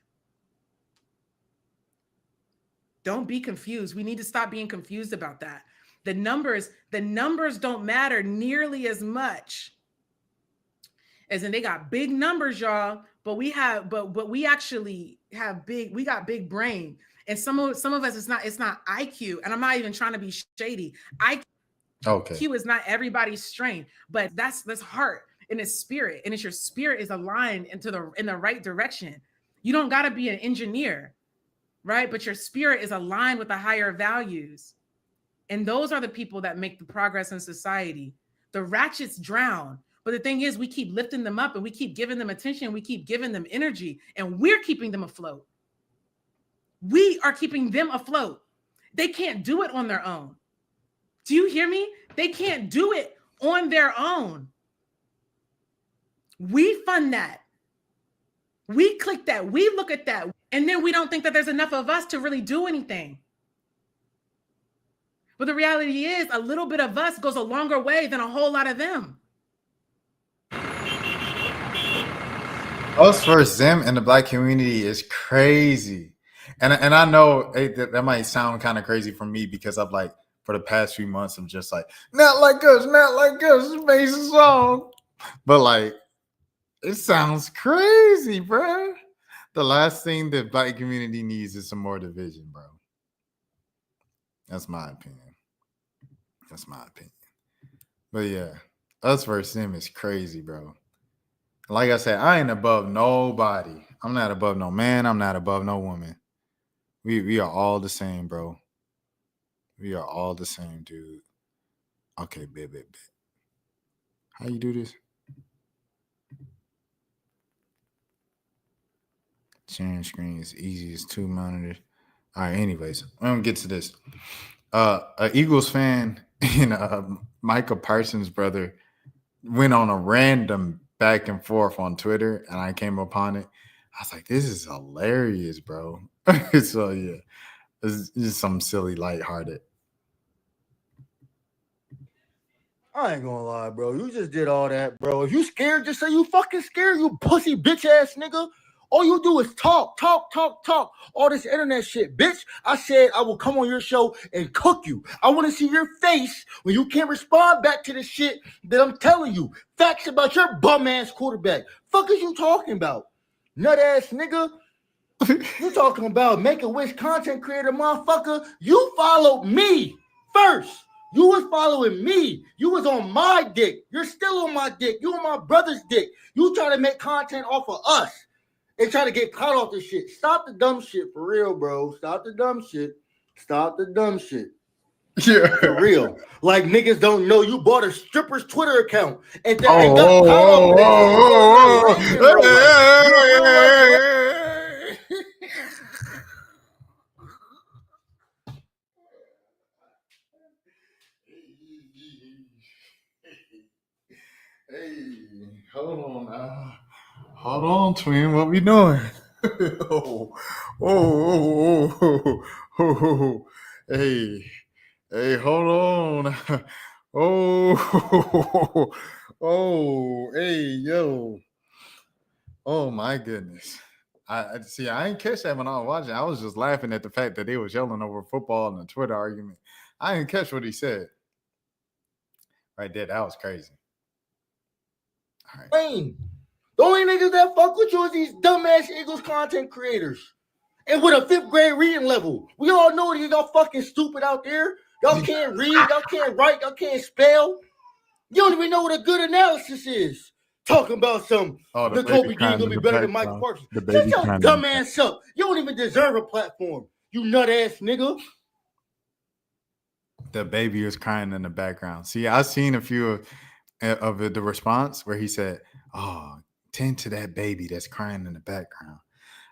Don't be confused. We need to stop being confused about that. The numbers don't matter nearly as much. As in, they got big numbers, y'all, but we actually have we got big brain. And some of us, it's not IQ. And I'm not even trying to be shady. IQ is not everybody's strength, but that's heart and it's spirit. And it's your spirit is aligned in the right direction. You don't got to be an engineer, right? But your spirit is aligned with the higher values. And those are the people that make the progress in society. The ratchets drown. But the thing is, we keep lifting them up and we keep giving them attention. We keep giving them energy and we're keeping them afloat. We are keeping them afloat. They can't do it on their own. Do you hear me? They can't do it on their own. We fund that. We click that. We look at that. And then we don't think that there's enough of us to really do anything. But the reality is a little bit of us goes a longer way than a whole lot of them. Us versus them in the black community is crazy. And I know that might sound kind of crazy for me because I've like, for the past few months, I'm just like, not like us, make a song. But like, it sounds crazy, bro. The last thing the black community needs is some more division, bro. That's my opinion. But yeah, us versus them is crazy, bro. Like I said, I ain't above nobody. I'm not above no man. I'm not above no woman. We are all the same, bro. We are all the same, dude. Okay, bet. How you do this? Sharing screen is easy as 2 monitors. All right, anyways, I'm going to get to this. An Eagles fan and Micah Parsons' brother went on a random back and forth on Twitter, and I came upon it. I was like, this is hilarious, bro. So, yeah, it's just something silly, lighthearted. I ain't gonna lie, bro. You just did all that, bro. If you scared, just say you fucking scared, you pussy bitch ass nigga. All you do is talk. All this internet shit, bitch. I said I will come on your show and cook you. I want to see your face when you can't respond back to the shit that I'm telling you. Facts about your bum ass quarterback. Fuck is you talking about? Nut ass nigga. You talking about Make-A-Wish content creator, motherfucker. You followed me first. You was following me. You was on my dick. You're still on my dick. You on my brother's dick. You try to make content off of us. and try to get caught off this shit. Stop the dumb shit for real, bro. Stop the dumb shit. Stop the dumb shit. Yeah. For real. Like niggas don't know you bought a stripper's Twitter account and that ain't got caught off of that shit. Hey, hold on now. Hold on, twin. What we doing? Oh. Hey, hold on. Hey, yo. Oh my goodness. I see. I ain't catch that when I was watching. I was just laughing at the fact that they was yelling over football in the Twitter argument. I didn't catch what he said. Right there, that was crazy. All right. The only niggas that fuck with you is these dumbass Eagles content creators. And with a 5th grade reading level. We all know that y'all fucking stupid out there. Y'all can't read, y'all can't write, y'all can't spell. You don't even know what a good analysis is. Talking about some the Kobe Dean gonna be better than Michael Parsons. Shut your dumb ass up. You don't even deserve a platform. You nut ass nigga. The baby was crying in the background. See, I've seen a few of the response where he said, "Oh, tend to that baby that's crying in the background."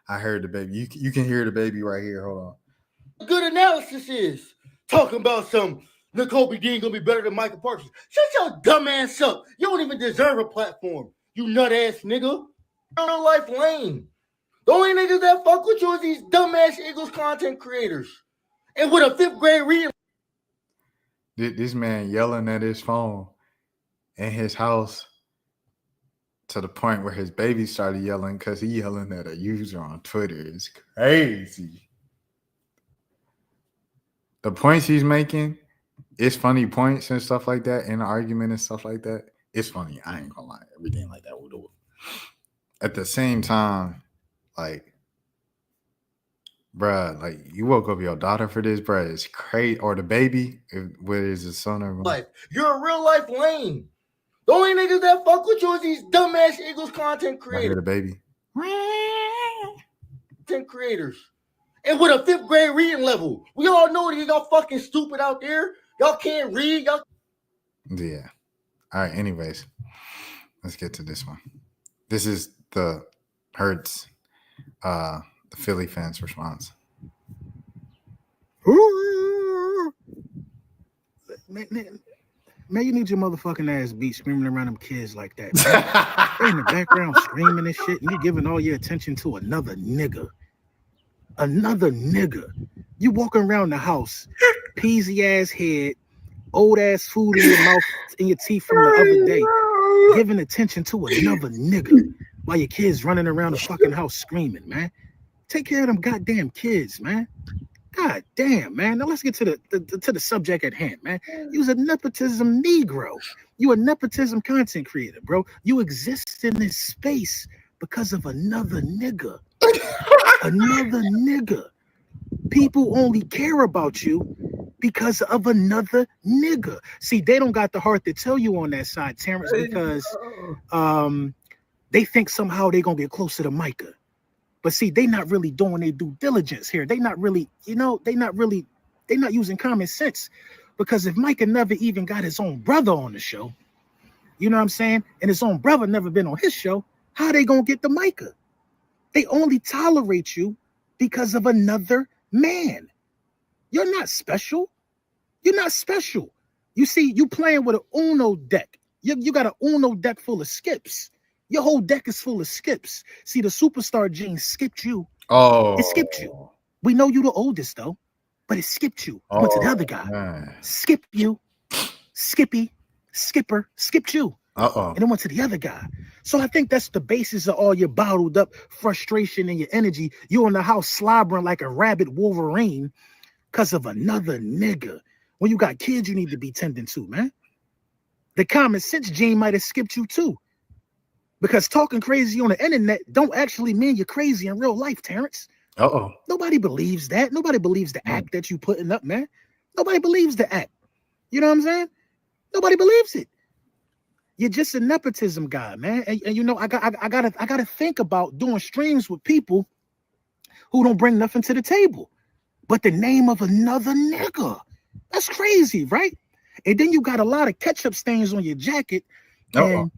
I heard the baby. You can hear the baby right here. Hold on. Good analysis is talking about some Kobe Dean gonna be better than Michael Parsons. Shut your dumb ass up. You don't even deserve a platform. You nut ass nigga. Real life lame. The only niggas that fuck with you is these dumbass Eagles content creators. And with a 5th grade reading. This man yelling at his phone in his house to the point where his baby started yelling because he yelling at a user on Twitter. It's crazy. The points he's making, it's funny points and stuff like that in the argument and stuff like that. It's funny. I ain't gonna lie. Everything like that will do it. At the same time, like, bruh, like you woke up your daughter for this, bruh. It's crazy. Or the baby, whether it's his son or life. You're a real life lame. The only niggas that fuck with you is these dumbass Eagles content creators. The baby. Content creators. And with a 5th grade reading level. We all know that y'all fucking stupid out there. Y'all can't read. Y'all. Yeah. All right. Anyways, let's get to this one. This is the Hurts, the Philly fans' response. Man, you need your motherfucking ass beat screaming around them kids like that. They in the background screaming and shit, and you giving all your attention to another nigga. Another nigga. You walking around the house, peasy ass head, old ass food in your mouth, in your teeth from the other day, giving attention to another nigga while your kids running around the fucking house screaming, man. Take care of them goddamn kids, man. God damn, man. Now let's get to the subject at hand, man. You's a nepotism Negro. You a nepotism content creator, bro. You exist in this space because of another nigga. Another nigga. People only care about you because of another nigga. See, they don't got the heart to tell you on that side, Terrence, because they think somehow they gonna get closer to Micah. But see, they not really doing their due diligence here. They not really, they not using common sense. Because if Micah never even got his own brother on the show, you know what I'm saying? And his own brother never been on his show, how they gonna get to Micah? They only tolerate you because of another man. You're not special. You're not special. You see, you playing with an Uno deck. You got an Uno deck full of skips. Your whole deck is full of skips. See, the superstar gene skipped you. Oh. It skipped you. We know you the oldest, though, but it skipped you. Went to the other guy. Man. Skip you. Skippy. Skipper. Skipped you. And it went to the other guy. So I think that's the basis of all your bottled up frustration and your energy. You in the house slobbering like a rabid Wolverine because of another nigga. When you got kids you need to be tending to, man. The common sense gene might have skipped you too. Because talking crazy on the internet don't actually mean you're crazy in real life, Terrence. Nobody believes that. Nobody believes the act that you putting up, man. Nobody believes the act. You know what I'm saying? Nobody believes it. You're just a nepotism guy, man. And you know, I gotta think about doing streams with people who don't bring nothing to the table but the name of another nigga. That's crazy, right? And then you got a lot of ketchup stains on your jacket, and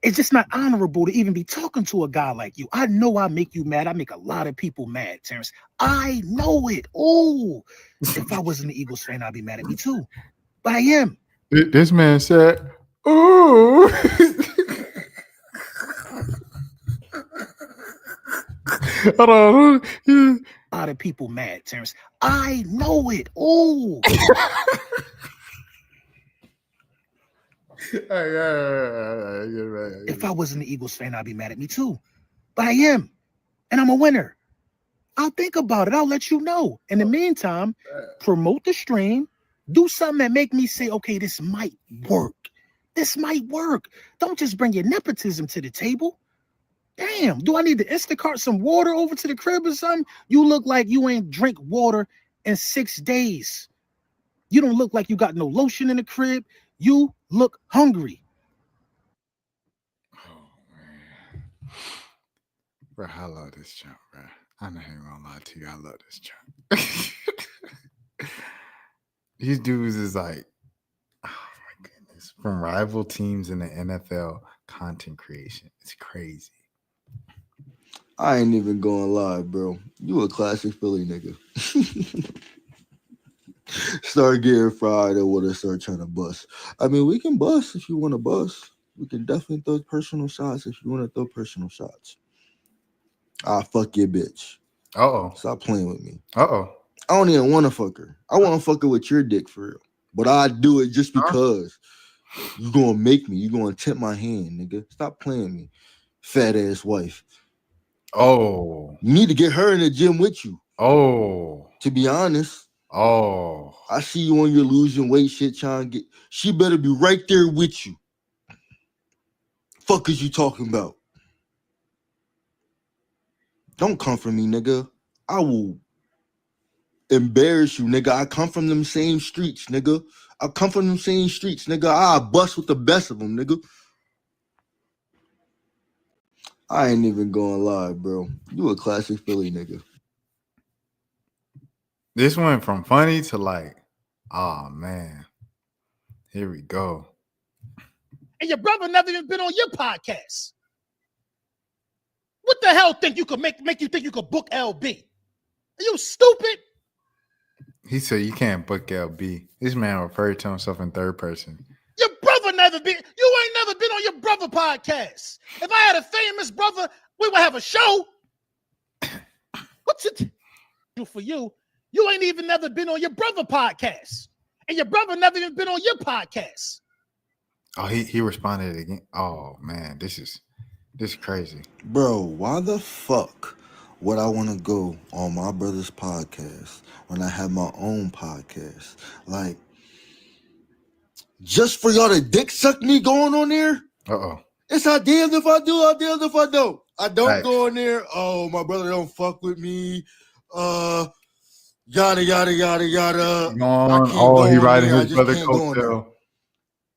it's just not honorable to even be talking to a guy like you. I know I make you mad. I make a lot of people mad, Terrence. I know it. Oh, if I wasn't an Eagles fan, I'd be mad at me too. But I am. This man said, "Ooh." Hold on. A lot of people mad, Terrence. I know it. Oh. If I wasn't an Eagles fan, I'd be mad at me too. But I am. And I'm a winner. I'll think about it. I'll let you know. In the meantime, promote the stream. Do something that make me say, okay, this might work. This might work. Don't just bring your nepotism to the table. Damn, do I need to Instacart some water over to the crib or something? You look like you ain't drink water in 6 days. You don't look like you got no lotion in the crib. You look hungry. Oh, man. Bro, I love this jump, bro. I'm not even gonna lie to you. I love this jump. These dudes is like, oh my goodness, from rival teams in the NFL content creation. It's crazy. I ain't even gonna lie, bro. You a classic Philly nigga. Start getting fried and want to start trying to bust. I mean, we can bust if you want to bust. We can definitely throw personal shots if you want to throw personal shots. I'll fuck your bitch. Uh-oh. Stop playing with me. Uh-oh. I don't even want to fuck her. I want to fuck her with your dick for real. But I do it just because you gonna make me. You gonna tempt my hand, nigga. Stop playing with me. Fat ass wife. Oh. You need to get her in the gym with you. Oh. To be honest. Oh. I see you on your losing weight shit trying to get. She better be right there with you. Fuck is you talking about? Don't come for me, nigga. I will embarrass you, nigga. I come from them same streets, nigga. I come from them same streets, nigga. I bust with the best of them, nigga. I ain't even gonna lie, bro. You a classic Philly nigga. This went from funny to like, oh man. Here we go. And your brother never even been on your podcast. What the hell think you could make you think you could book LB? Are you stupid? He said you can't book LB. This man referred to himself in third person. Your brother never been. You ain't never been on your brother podcast. If I had a famous brother, we would have a show. What's it do for you? You ain't even never been on your brother podcast, and your brother never even been on your podcast. Oh, he responded again. Oh man, this is crazy. Bro, why the fuck would I want to go on my brother's podcast when I have my own podcast? Like, just for y'all to dick suck me going on there? Uh-oh. It's how damned if I do, how damned if I don't. I don't Right. go in there. Oh, my brother don't fuck with me. Yada, yada, yada, yada. He riding his brother coattail.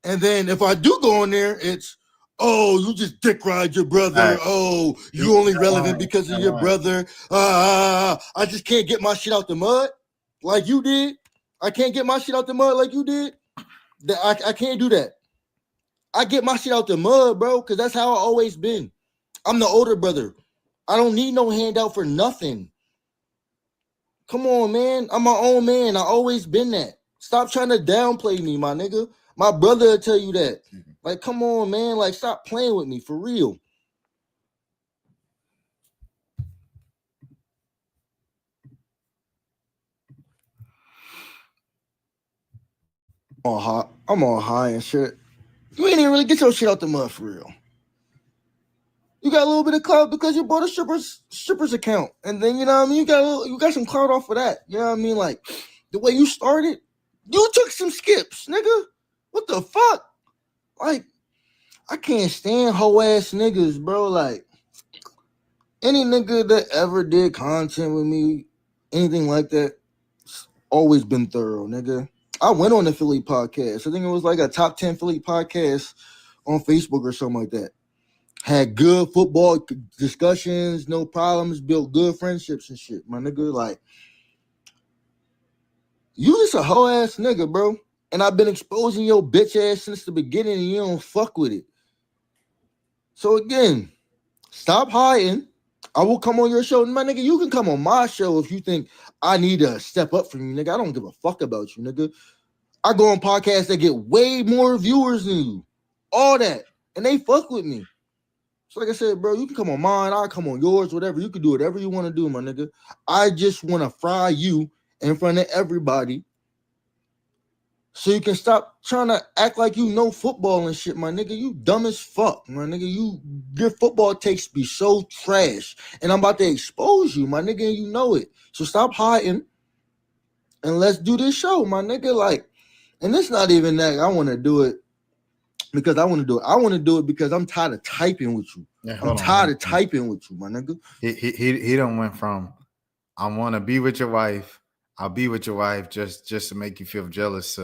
And then if I do go in there, it's, oh, you just dick ride your brother. Right. Oh, you only relevant because of your brother. I just can't get my shit out the mud like you did. I can't get my shit out the mud like you did. I can't do that. I get my shit out the mud, bro, because that's how I always been. I'm the older brother. I don't need no handout for nothing. Come on, man. I'm my own man. I always been that. Stop trying to downplay me, my nigga. My brother will tell you that. Like, come on, man. Like, stop playing with me for real. I'm all high and shit. You ain't even really get your shit out the mud for real. You got a little bit of clout because you bought a strippers account. And then, you know what I mean? You got some clout off of that. You know what I mean? Like, the way you started, you took some skips, nigga. What the fuck? Like, I can't stand hoe ass niggas, bro. Like, any nigga that ever did content with me, anything like that, it's always been thorough, nigga. I went on the Philly podcast. I think it was like a top 10 Philly podcast on Facebook or something like that. Had good football discussions, no problems, built good friendships and shit, my nigga. Like, you just a hoe ass nigga, bro. And I've been exposing your bitch ass since the beginning and you don't fuck with it. So again, stop hiding. I will come on your show. My nigga, you can come on my show if you think I need to step up from you, nigga. I don't give a fuck about you, nigga. I go on podcasts that get way more viewers than you. All that. And they fuck with me. So like I said, bro, you can come on mine. I'll come on yours, whatever. You can do whatever you want to do, my nigga. I just want to fry you in front of everybody so you can stop trying to act like you know football and shit, my nigga. You dumb as fuck, my nigga. Your football takes be so trash. And I'm about to expose you, my nigga, and you know it. So stop hiding and let's do this show, my nigga. Like, and it's not even that I want to do it because I want to do it. I want to do it because I'm tired of typing with you. Yeah, I'm tired of typing with you, my nigga. He done went from I want to be with your wife. I'll be with your wife just to make you feel jealous.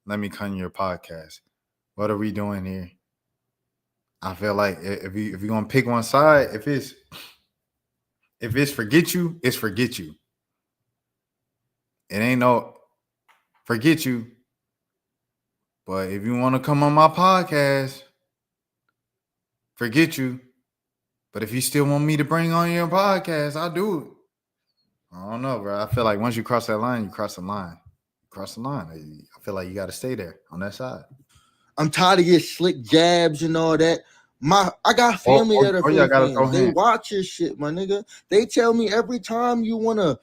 Let me come to your podcast. What are we doing here? I feel like if you're gonna pick one side, if it's forget you, it's forget you. It ain't no forget you. But if you want to come on my podcast, forget you. But if you still want me to bring on your podcast, I'll do it. I don't know, bro. I feel like once you cross that line, you cross the line. Cross the line. I feel like you got to stay there on that side. I'm tired of your slick jabs and all that. I got family that are Philippines. They watch your shit, my nigga. They tell me every time you want to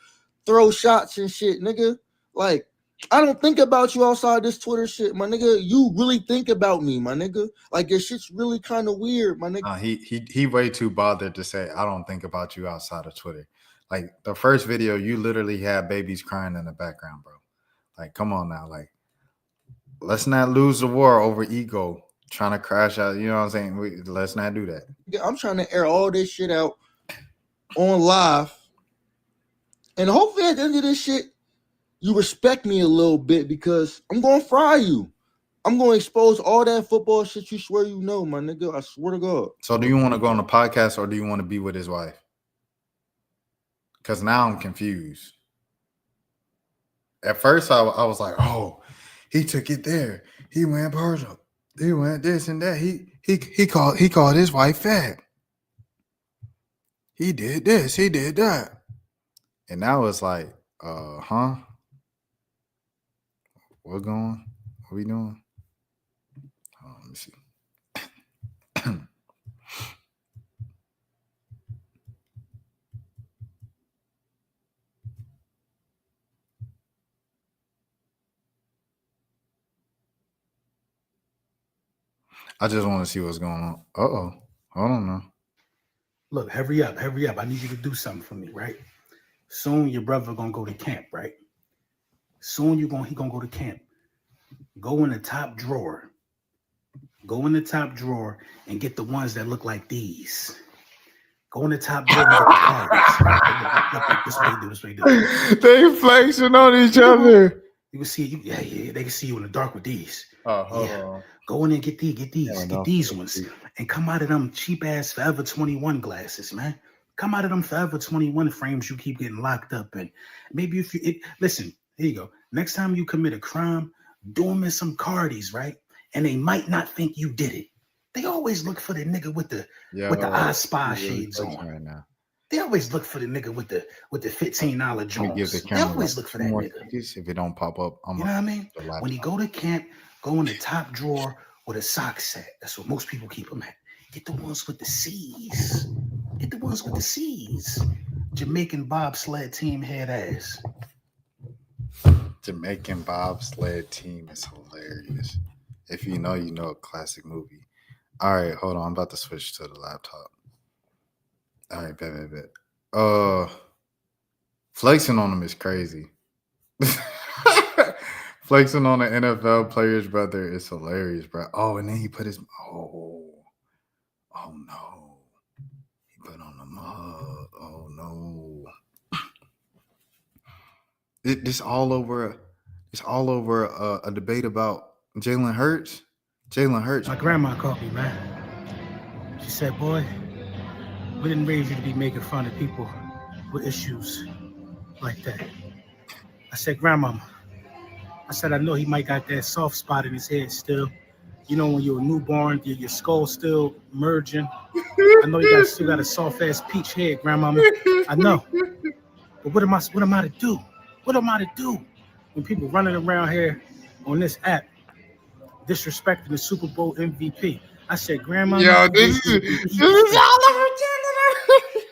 throw shots and shit, nigga. Like, I don't think about you outside this Twitter shit, my nigga. You really think about me, my nigga. Like, your shit's really kind of weird, my nigga. He way too bothered to say, I don't think about you outside of Twitter. Like, the first video, you literally had babies crying in the background, bro. Like, come on now. Like, let's not lose the war over ego, trying to crash out. You know what I'm saying? Let's not do that. I'm trying to air all this shit out on live. And hopefully at the end of this shit, you respect me a little bit because I'm going to fry you. I'm going to expose all that football shit you swear you know, my nigga. I swear to God. So do you want to go on the podcast or do you want to be with his wife? Because now I'm confused. At first, I was like, oh, he took it there. He went personal. He went this and that. He called his wife fat. He did this. He did that. And now it's like, huh? What we doing? Let me see. I just want to see what's going on. Uh-oh. Hold on now. Look, hurry up. I need you to do something for me, right? Soon your brother gonna go to camp, right? Soon he gonna go to camp. Go in the top drawer. Go in the top drawer and get the ones that look like these. Go in the top drawer and get the cards. Look, this way you do. They flexing on each other. You can see you. Yeah. They can see you in the dark with these. Oh, hold on. Go in and get these ones, and come out of them cheap ass Forever 21 glasses, man. Come out of them Forever 21 frames you keep getting locked up in. Maybe if you listen, here you go. Next time you commit a crime, do them in some Cardis, right? And they might not think you did it. They always look for the nigga with the I Spy shades on. Right now. They always look for the nigga with the $15 Jones. They always look for that nigga. If it don't pop up, you know what I mean? When you go to camp, go in the top drawer with a sock set. That's what most people keep them at. Get the ones with the C's. Get the ones with the C's. Jamaican bobsled team head ass. Jamaican bobsled team is hilarious. If you know, you know, a classic movie. All right, hold on. I'm about to switch to the laptop. All right, bet. Flexing on them is crazy. Flexing on an NFL player's brother is hilarious, bro. Oh, and then he put his oh no. He put on the mug. Oh no. It's all over a debate about Jalen Hurts. Jalen Hurts. My grandma called me, man. She said, boy, we didn't raise you to be making fun of people with issues like that. I said, grandmama, I said, I know he might got that soft spot in his head still. You know, when you're a newborn, your skull's still merging. I know you still got a soft-ass peach head, grandmama. I know. But what am I to do? What am I to do when people running around here on this app disrespecting the Super Bowl MVP? I said, grandmama, Yo, this is all over Jalen Hurts.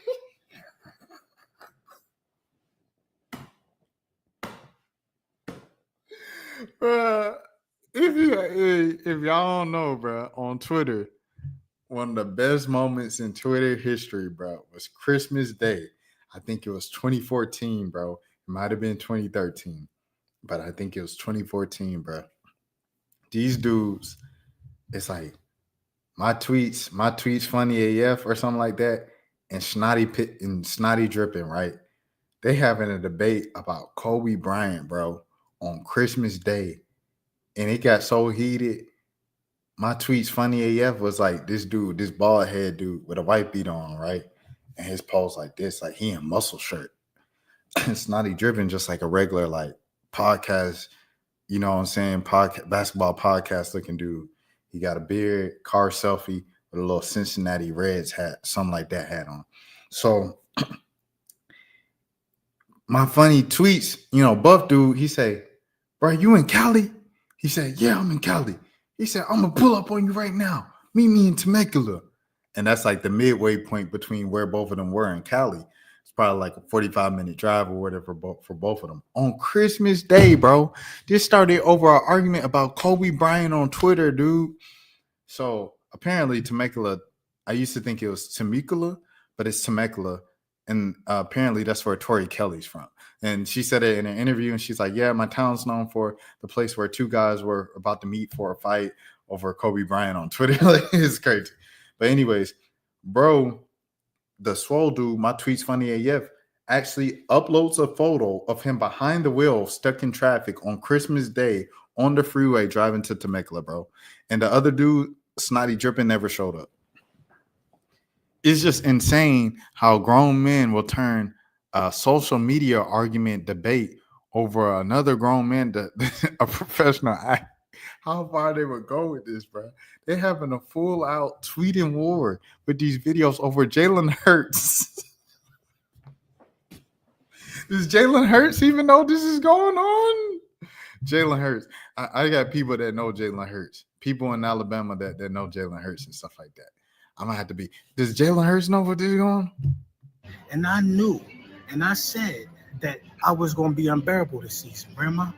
If y'all don't know, bro, on Twitter, one of the best moments in Twitter history, bro, was Christmas Day. I think it was 2014, bro. It might have been 2013, but I think it was 2014, bro. These dudes, it's like my tweets funny AF or something like that, and snotty dripping, right? They having a debate about Kobe Bryant, bro, on Christmas Day. And it got so heated. My tweets funny AF was like this dude, this bald head dude with a white beat on, right? And his pose like this, like he in muscle shirt. Snotty dripping, just like a regular like podcast, you know what I'm saying? Basketball podcast looking dude. He got a beard, car selfie with a little Cincinnati Reds hat, something like that hat on. So my funny tweets, you know, buff dude, he say, bro, you in Cali? He said, yeah, I'm in Cali. He said, I'm going to pull up on you right now. Meet me in Temecula. And that's like the midway point between where both of them were in Cali. It's probably like a 45-minute drive or whatever for both of them. On Christmas Day, bro, this started over an argument about Kobe Bryant on Twitter, dude. So apparently Temecula, I used to think it was Temecula, but it's Temecula. And apparently that's where Tori Kelly's from. And she said it in an interview, and she's like, yeah, my town's known for the place where two guys were about to meet for a fight over Kobe Bryant on Twitter. Like, it's crazy. But anyways, bro, the swole dude, my tweets funny AF, actually uploads a photo of him behind the wheel stuck in traffic on Christmas Day on the freeway driving to Temecula, bro. And the other dude, snotty dripping, never showed up. It's just insane how grown men will turn a social media argument debate over another grown man, a professional act. How far they would go with this, bro? They're having a full out tweeting war with these videos over Jalen Hurts. Does Jalen Hurts even know this is going on? Jalen Hurts. I got people that know Jalen Hurts. People in Alabama that know Jalen Hurts and stuff like that. I'm gonna have to be. Does Jalen Hurts know what this is going? And I knew, and I said that I was gonna be unbearable this season, Grandma.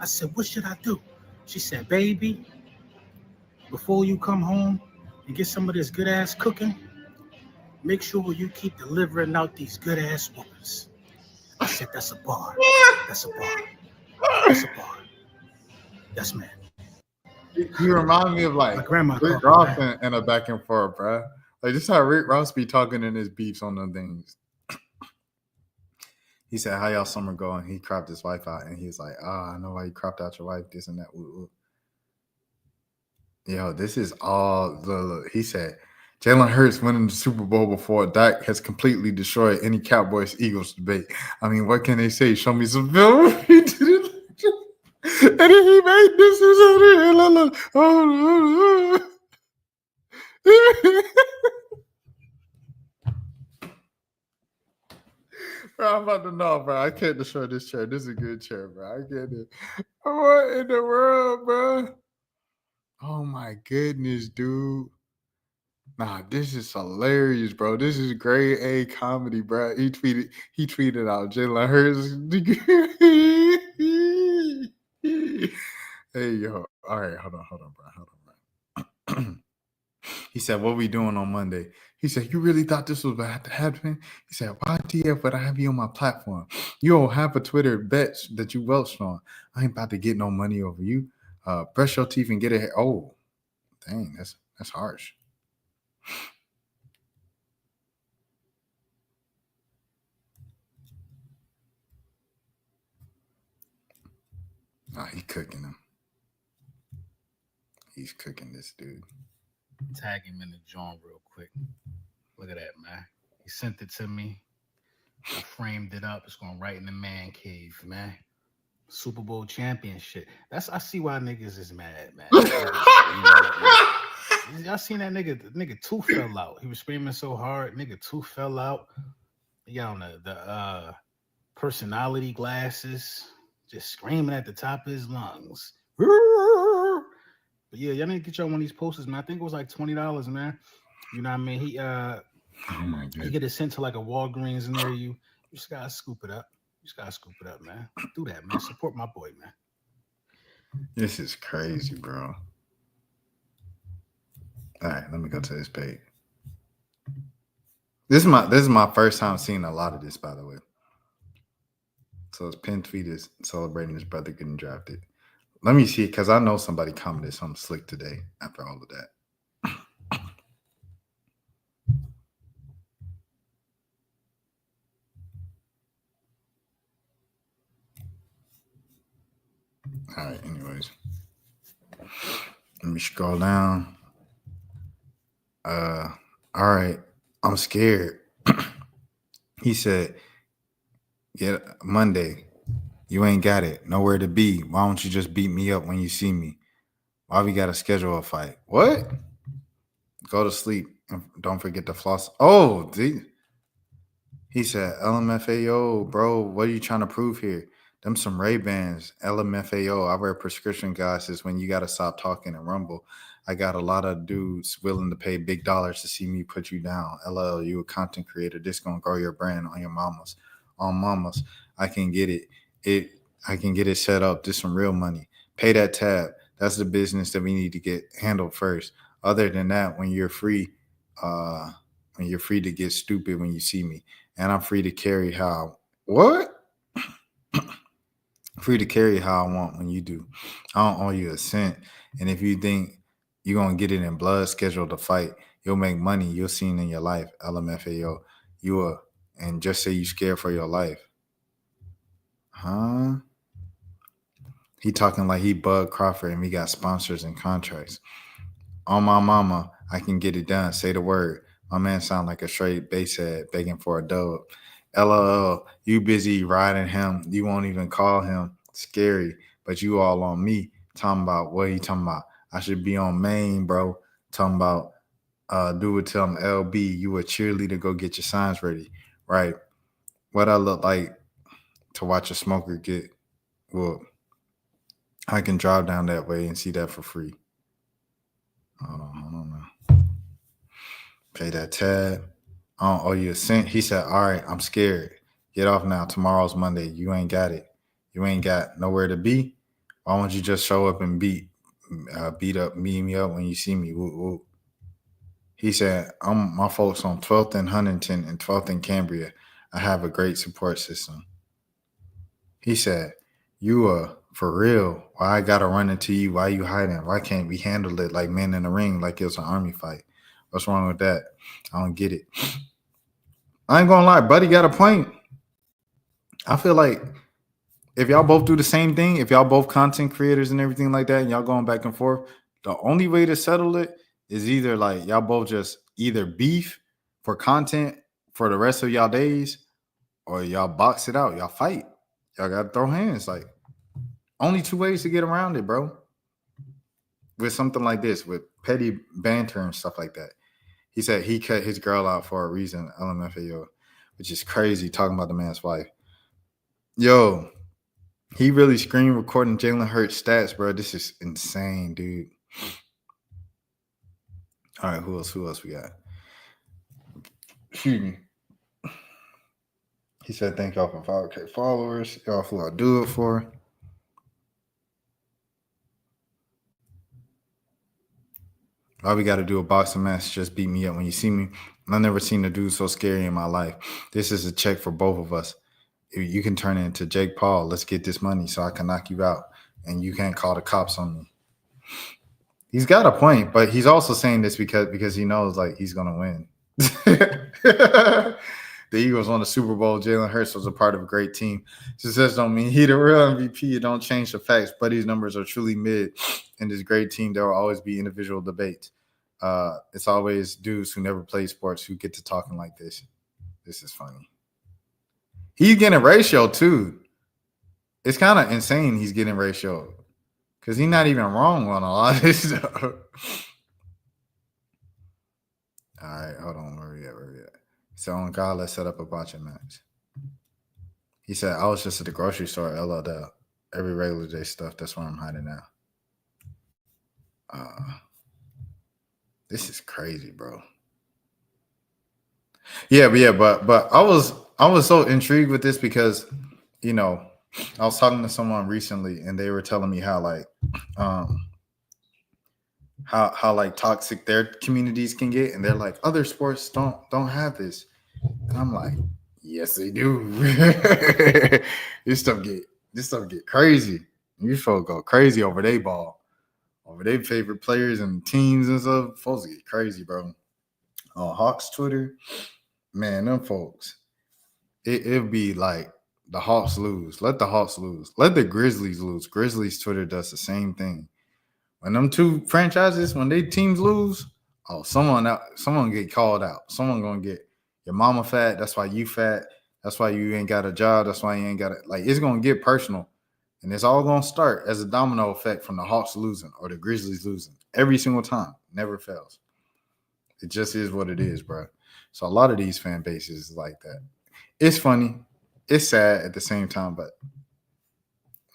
I said, what should I do? She said, baby, before you come home and get some of this good ass cooking, make sure you keep delivering out these good ass whoopers. I said, that's a bar. That's a bar. That's a bar. Yes, man. You remind me of like my grandma Rick Ross and a back and forth, bro. Like this is how Rick Ross be talking in his beefs on them things. He said, how y'all summer going? He cropped his wife out and he's like, I know why you cropped out your wife, this and that. Yo, this is all he said, Jalen Hurts winning the Super Bowl before Dak has completely destroyed any Cowboys-Eagles debate. I mean, what can they say? Show me some film. He did it. And then he made this. Bro, I'm about to know, bro. I can't destroy this chair. This is a good chair, bro. I get it. What in the world, bro? Oh my goodness, dude. Nah, this is hilarious, bro. This is grade A comedy, bro. He tweeted out Jalen Hurts. Hey, yo. All right, hold on, bro. He said, what we doing on Monday? He said, you really thought this was about to happen? He said, why TF would I have you on my platform? You don't have a Twitter bet that you welched on. I ain't about to get no money over you. Brush your teeth and get it. Oh, dang, that's harsh. Nah, he cooking him. He's cooking this dude. Tag him in the joint real quick. Look at that, man. He sent it to me. I framed it up. It's going right in the man cave, man. Super Bowl championship. I see why niggas is mad, man. Y'all seen that nigga? The nigga tooth fell out. He was screaming so hard. Nigga tooth fell out. He got on the personality glasses, just screaming at the top of his lungs. But yeah, y'all need to get y'all one of these posters, man. I think it was like $20, man. You know what I mean? He oh my God. He get it sent to like a Walgreens near you. You just gotta scoop it up. Man. Do that, man. Support my boy, man. This is crazy, bro. All right, let me go to this page. This is my first time seeing a lot of this, by the way. So his pin tweet is celebrating his brother getting drafted. Let me see, because I know somebody commented something slick today after all of that. All right, anyways. Let me scroll down. All right, I'm scared. He said, yeah, Monday, you ain't got it. Nowhere to be. Why don't you just beat me up when you see me? Why we got to schedule a fight? What? Go to sleep. And don't forget to floss. Oh, he said, LMFAO, bro, what are you trying to prove here? Them some Ray-Bans, LMFAO. I wear prescription glasses when you got to stop talking and rumble. I got a lot of dudes willing to pay big dollars to see me put you down. LL, you a content creator. This going to grow your brand on your mamas. On mamas. I can get it. I can get it set up. This some real money. Pay that tab. That's the business that we need to get handled first. Other than that, when you're free to get stupid when you see me. And I'm free to carry how. What? Free to carry how I want when you do. I don't owe you a cent. And if you think you're going to get it in blood, schedule to fight, you'll make money. You'll see it in your life. LMFAO. And just say you scared for your life. Huh? He talking like he Bud Crawford and we got sponsors and contracts. On my mama, I can get it done. Say the word. My man sound like a straight bass head begging for a dub. LOL, you busy riding him. You won't even call him. Scary, but you all on me. Talking about, what are you talking about? I should be on Maine, bro. Talking about, do it to him, LB. You a cheerleader, go get your signs ready. Right. What I look like to watch a smoker get, well, I can drive down that way and see that for free. Hold on now. Pay that tab. I don't owe you a cent. He said, all right, I'm scared. Get off now. Tomorrow's Monday. You ain't got it. You ain't got nowhere to be. Why don't you just show up and beat me up when you see me? Woo, woo. He said, my folks on 12th and Huntington and 12th and Cambria. I have a great support system. He said, you for real. Why I gotta run into you? Why you hiding? Why can't we handle it like men in the ring, like it was an army fight? What's wrong with that? I don't get it. I ain't gonna lie, buddy got a point. I feel like if y'all both do the same thing, if y'all both content creators and everything like that, and y'all going back and forth, the only way to settle it is either like y'all both just either beef for content for the rest of y'all days, or y'all box it out. Y'all fight. Y'all gotta throw hands. Like, only two ways to get around it, bro. With something like this, with petty banter and stuff like that. He said he cut his girl out for a reason, LMFAO, which is crazy, talking about the man's wife. Yo, he really screen recording Jalen Hurts stats, bro. This is insane, dude. All right, who else we got? Excuse me. He said, thank y'all for 5K followers. Y'all who I do it for. Why we got to do a boxing match? Just beat me up when you see me. I've never seen a dude so scary in my life. This is a check for both of us. If you can turn it into Jake Paul. Let's get this money so I can knock you out. And you can't call the cops on me. He's got a point, but he's also saying this because he knows like he's going to win. the Eagles won the Super Bowl. Jalen Hurts was a part of a great team. Success don't mean he the real MVP. It don't change the facts. Buddy's numbers are truly mid in this great team. There will always be individual debates. It's always dudes who never play sports who get to talking like this. This is funny. He's getting ratio too. It's kind of insane he's getting ratio because he's not even wrong on a lot of this stuff. All right, hold on. Where we at? So on God, let's set up a botching match. He said, I was just at the grocery store, LOL. Every regular day stuff. That's where I'm hiding now. This is crazy, bro. But I was so intrigued with this because, you know, I was talking to someone recently and they were telling me how like how like toxic their communities can get, and they're like, other sports don't have this. And I'm like, yes, they do. This stuff get crazy. You folks go crazy over their ball, over their favorite players and teams and stuff. Folks get crazy, bro. On Hawks Twitter, man, them folks, it'll be like the Hawks lose. Let the Hawks lose. Let the Grizzlies lose. Grizzlies Twitter does the same thing. When them two franchises, when they teams lose, someone get called out. Someone gonna get your mama fat. That's why you fat. That's why you ain't got a job. That's why you ain't got it. Like, it's gonna get personal, and it's all gonna start as a domino effect from the Hawks losing or the Grizzlies losing every single time. Never fails. It just is what it is, bro. So a lot of these fan bases is like that. It's funny. It's sad at the same time, but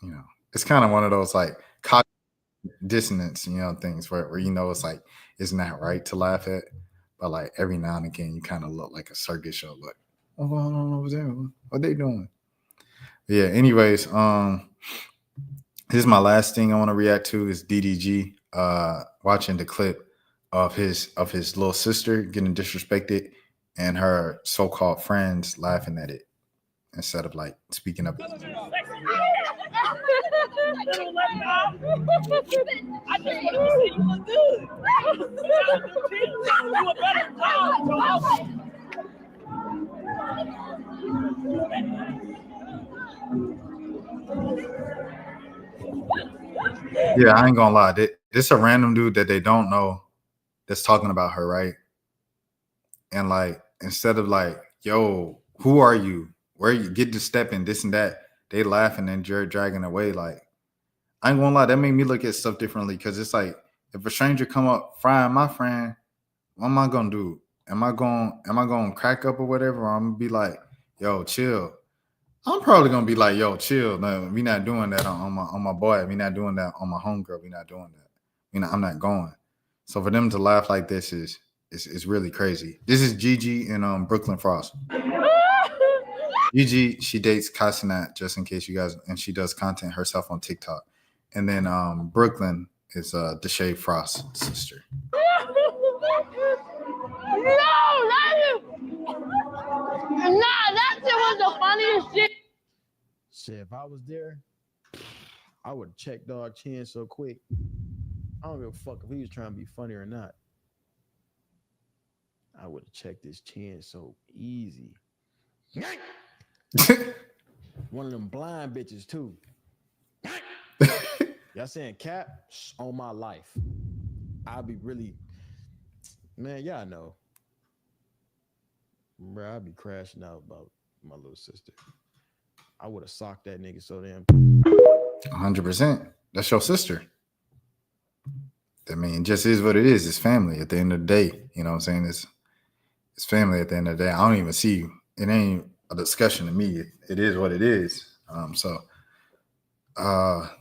you know, it's kind of one of those like dissonance, you know, things where you know it's like it's not right to laugh at, but like every now and again you kind of look like a circus show, like, oh, I don't know what's there. What they doing? Yeah. Anyways, this is my last thing I want to react to is DDG watching the clip of his little sister getting disrespected and her so-called friends laughing at it instead of like speaking up. I just want to see you look good. You a better job. Yeah, I ain't gonna lie. This a random dude that they don't know that's talking about her, right? And like, instead of like, yo, who are you? Where you get to step in this and that, they laughing and dragging away. Like, I ain't gonna lie, that made me look at stuff differently because it's like, if a stranger come up frying my friend, what am I gonna do? Am I gonna crack up or whatever? Or I'm gonna be like, yo, chill. I'm probably gonna be like, yo, chill. No, we not doing that on my boy. We not doing that on my homegirl. We not doing that. You know, I'm not going. So for them to laugh like this is really crazy. This is Gigi and Brooklyn Frost. Gigi, she dates Casinat, just in case you guys, and she does content herself on TikTok. And then Brooklyn is Deshae Frost's sister. That shit was the funniest shit. Shit, if I was there, I would check dog chin so quick. I don't give a fuck if he was trying to be funny or not. I would have checked his chin so easy. One of them blind bitches too. Y'all saying cap on my life? I'll be really, man. Y'all know, bro. I'd be crashing out about my little sister. I would have socked that nigga so damn. 100%. That's your sister. I mean, it just is what it is. It's family at the end of the day. You know what I'm saying? It's family at the end of the day. I don't even see you. It ain't a discussion to me. It is what it is. So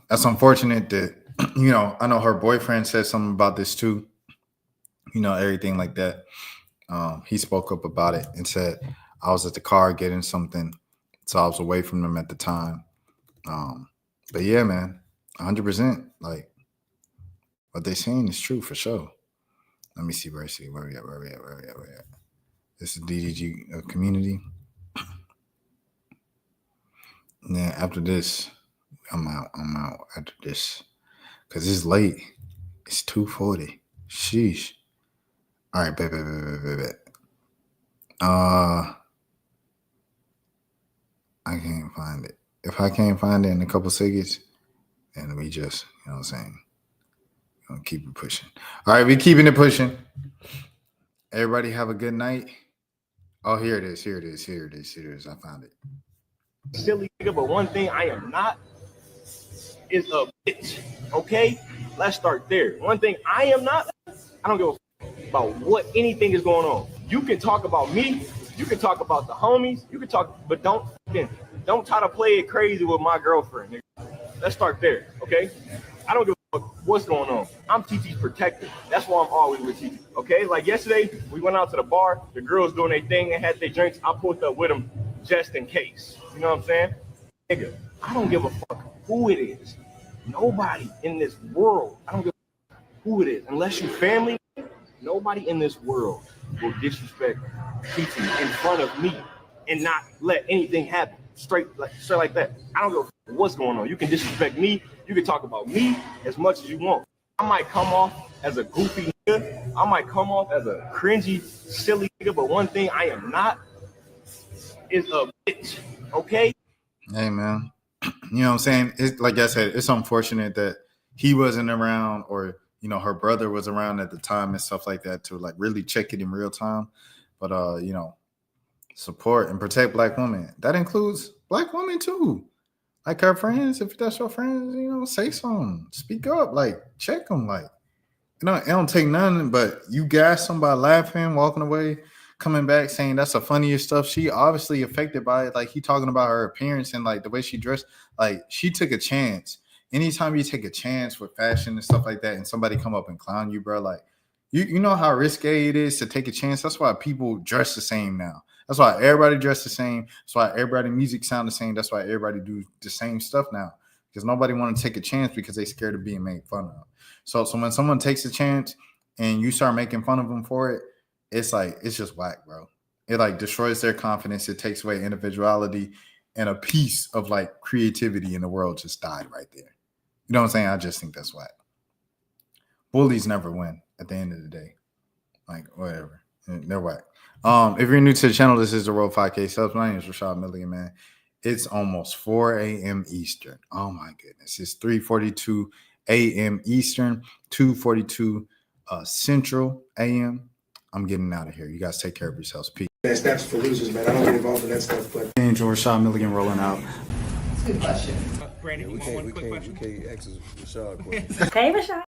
that's unfortunate that, you know, I know her boyfriend said something about this too. You know, everything like that. He spoke up about it and said, I was at the car getting something, so I was away from them at the time. But yeah, man, 100%. Like, what they saying is true for sure. Let me see where we at. This is DDG community. And then after this, I'm out after this. Because it's late. It's 2:40. Sheesh. All right, bet. I can't find it. If I can't find it in a couple seconds, then we just, you know what I'm saying, gonna keep it pushing. All right, we keeping it pushing. Everybody have a good night. Oh, here it is. Here it is. Here it is. Here it is. I found it. Silly nigga, but one thing I am not is a bitch. Okay? Let's start there. One thing I am not, I don't give a fuck about what anything is going on. You can talk about me, you can talk about the homies, you can talk, but don't try to play it crazy with my girlfriend, nigga. Let's start there, okay? I don't give a fuck what's going on. I'm TT's protector. That's why I'm always with TT, okay? Like yesterday, we went out to the bar, the girls doing their thing, they had their drinks, I pulled up with them just in case. You know what I'm saying? Nigga, I don't give a fuck who it is. Nobody in this world, I don't give a fuck who it is. Unless you family, nobody in this world will disrespect TT in front of me and not let anything happen straight like that. I don't give a fuck what's going on. You can disrespect me. You can talk about me as much as you want. I might come off as a goofy nigga. I might come off as a cringy, silly nigga. But one thing I am not is a bitch. Okay? Hey, man. You know what I'm saying? It's like I said, it's unfortunate that he wasn't around, or you know, her brother was around at the time and stuff like that to like really check it in real time. But you know, support and protect Black women. That includes Black women too. Like her friends, if that's your friends, you know, say something, speak up, like check them. Like, you know, it don't take nothing, but you gas somebody laughing, walking away, coming back saying that's the funniest stuff. She obviously affected by it. Like he talking about her appearance and like the way she dressed. Like she took a chance. Anytime you take a chance with fashion and stuff like that, and somebody come up and clown you, bro, like you know how risque it is to take a chance. That's why people dress the same now. That's why everybody dress the same. That's why everybody music sound the same. That's why everybody do the same stuff now, because nobody want to take a chance because they scared of being made fun of. So when someone takes a chance and you start making fun of them for it, it's like, it's just whack, bro. It like destroys their confidence. It takes away individuality, and a piece of like creativity in the world just died right there. You know what I'm saying? I just think that's whack. Bullies never win at the end of the day. Like, whatever. They're whack. If you're new to the channel, this is the Road 5K Subs. My name is Rashad Milligan, man. It's almost 4 a.m. Eastern. Oh my goodness. It's 3:42 a.m. Eastern, 2:42 Central a.m. I'm getting out of here. You guys take care of yourselves. Peace. That's for losers, man. I don't get involved in that stuff, but Angel Rashad Milligan rolling out. Good question. Brandon, We can't ask Rashad a question. Hey, Rashad.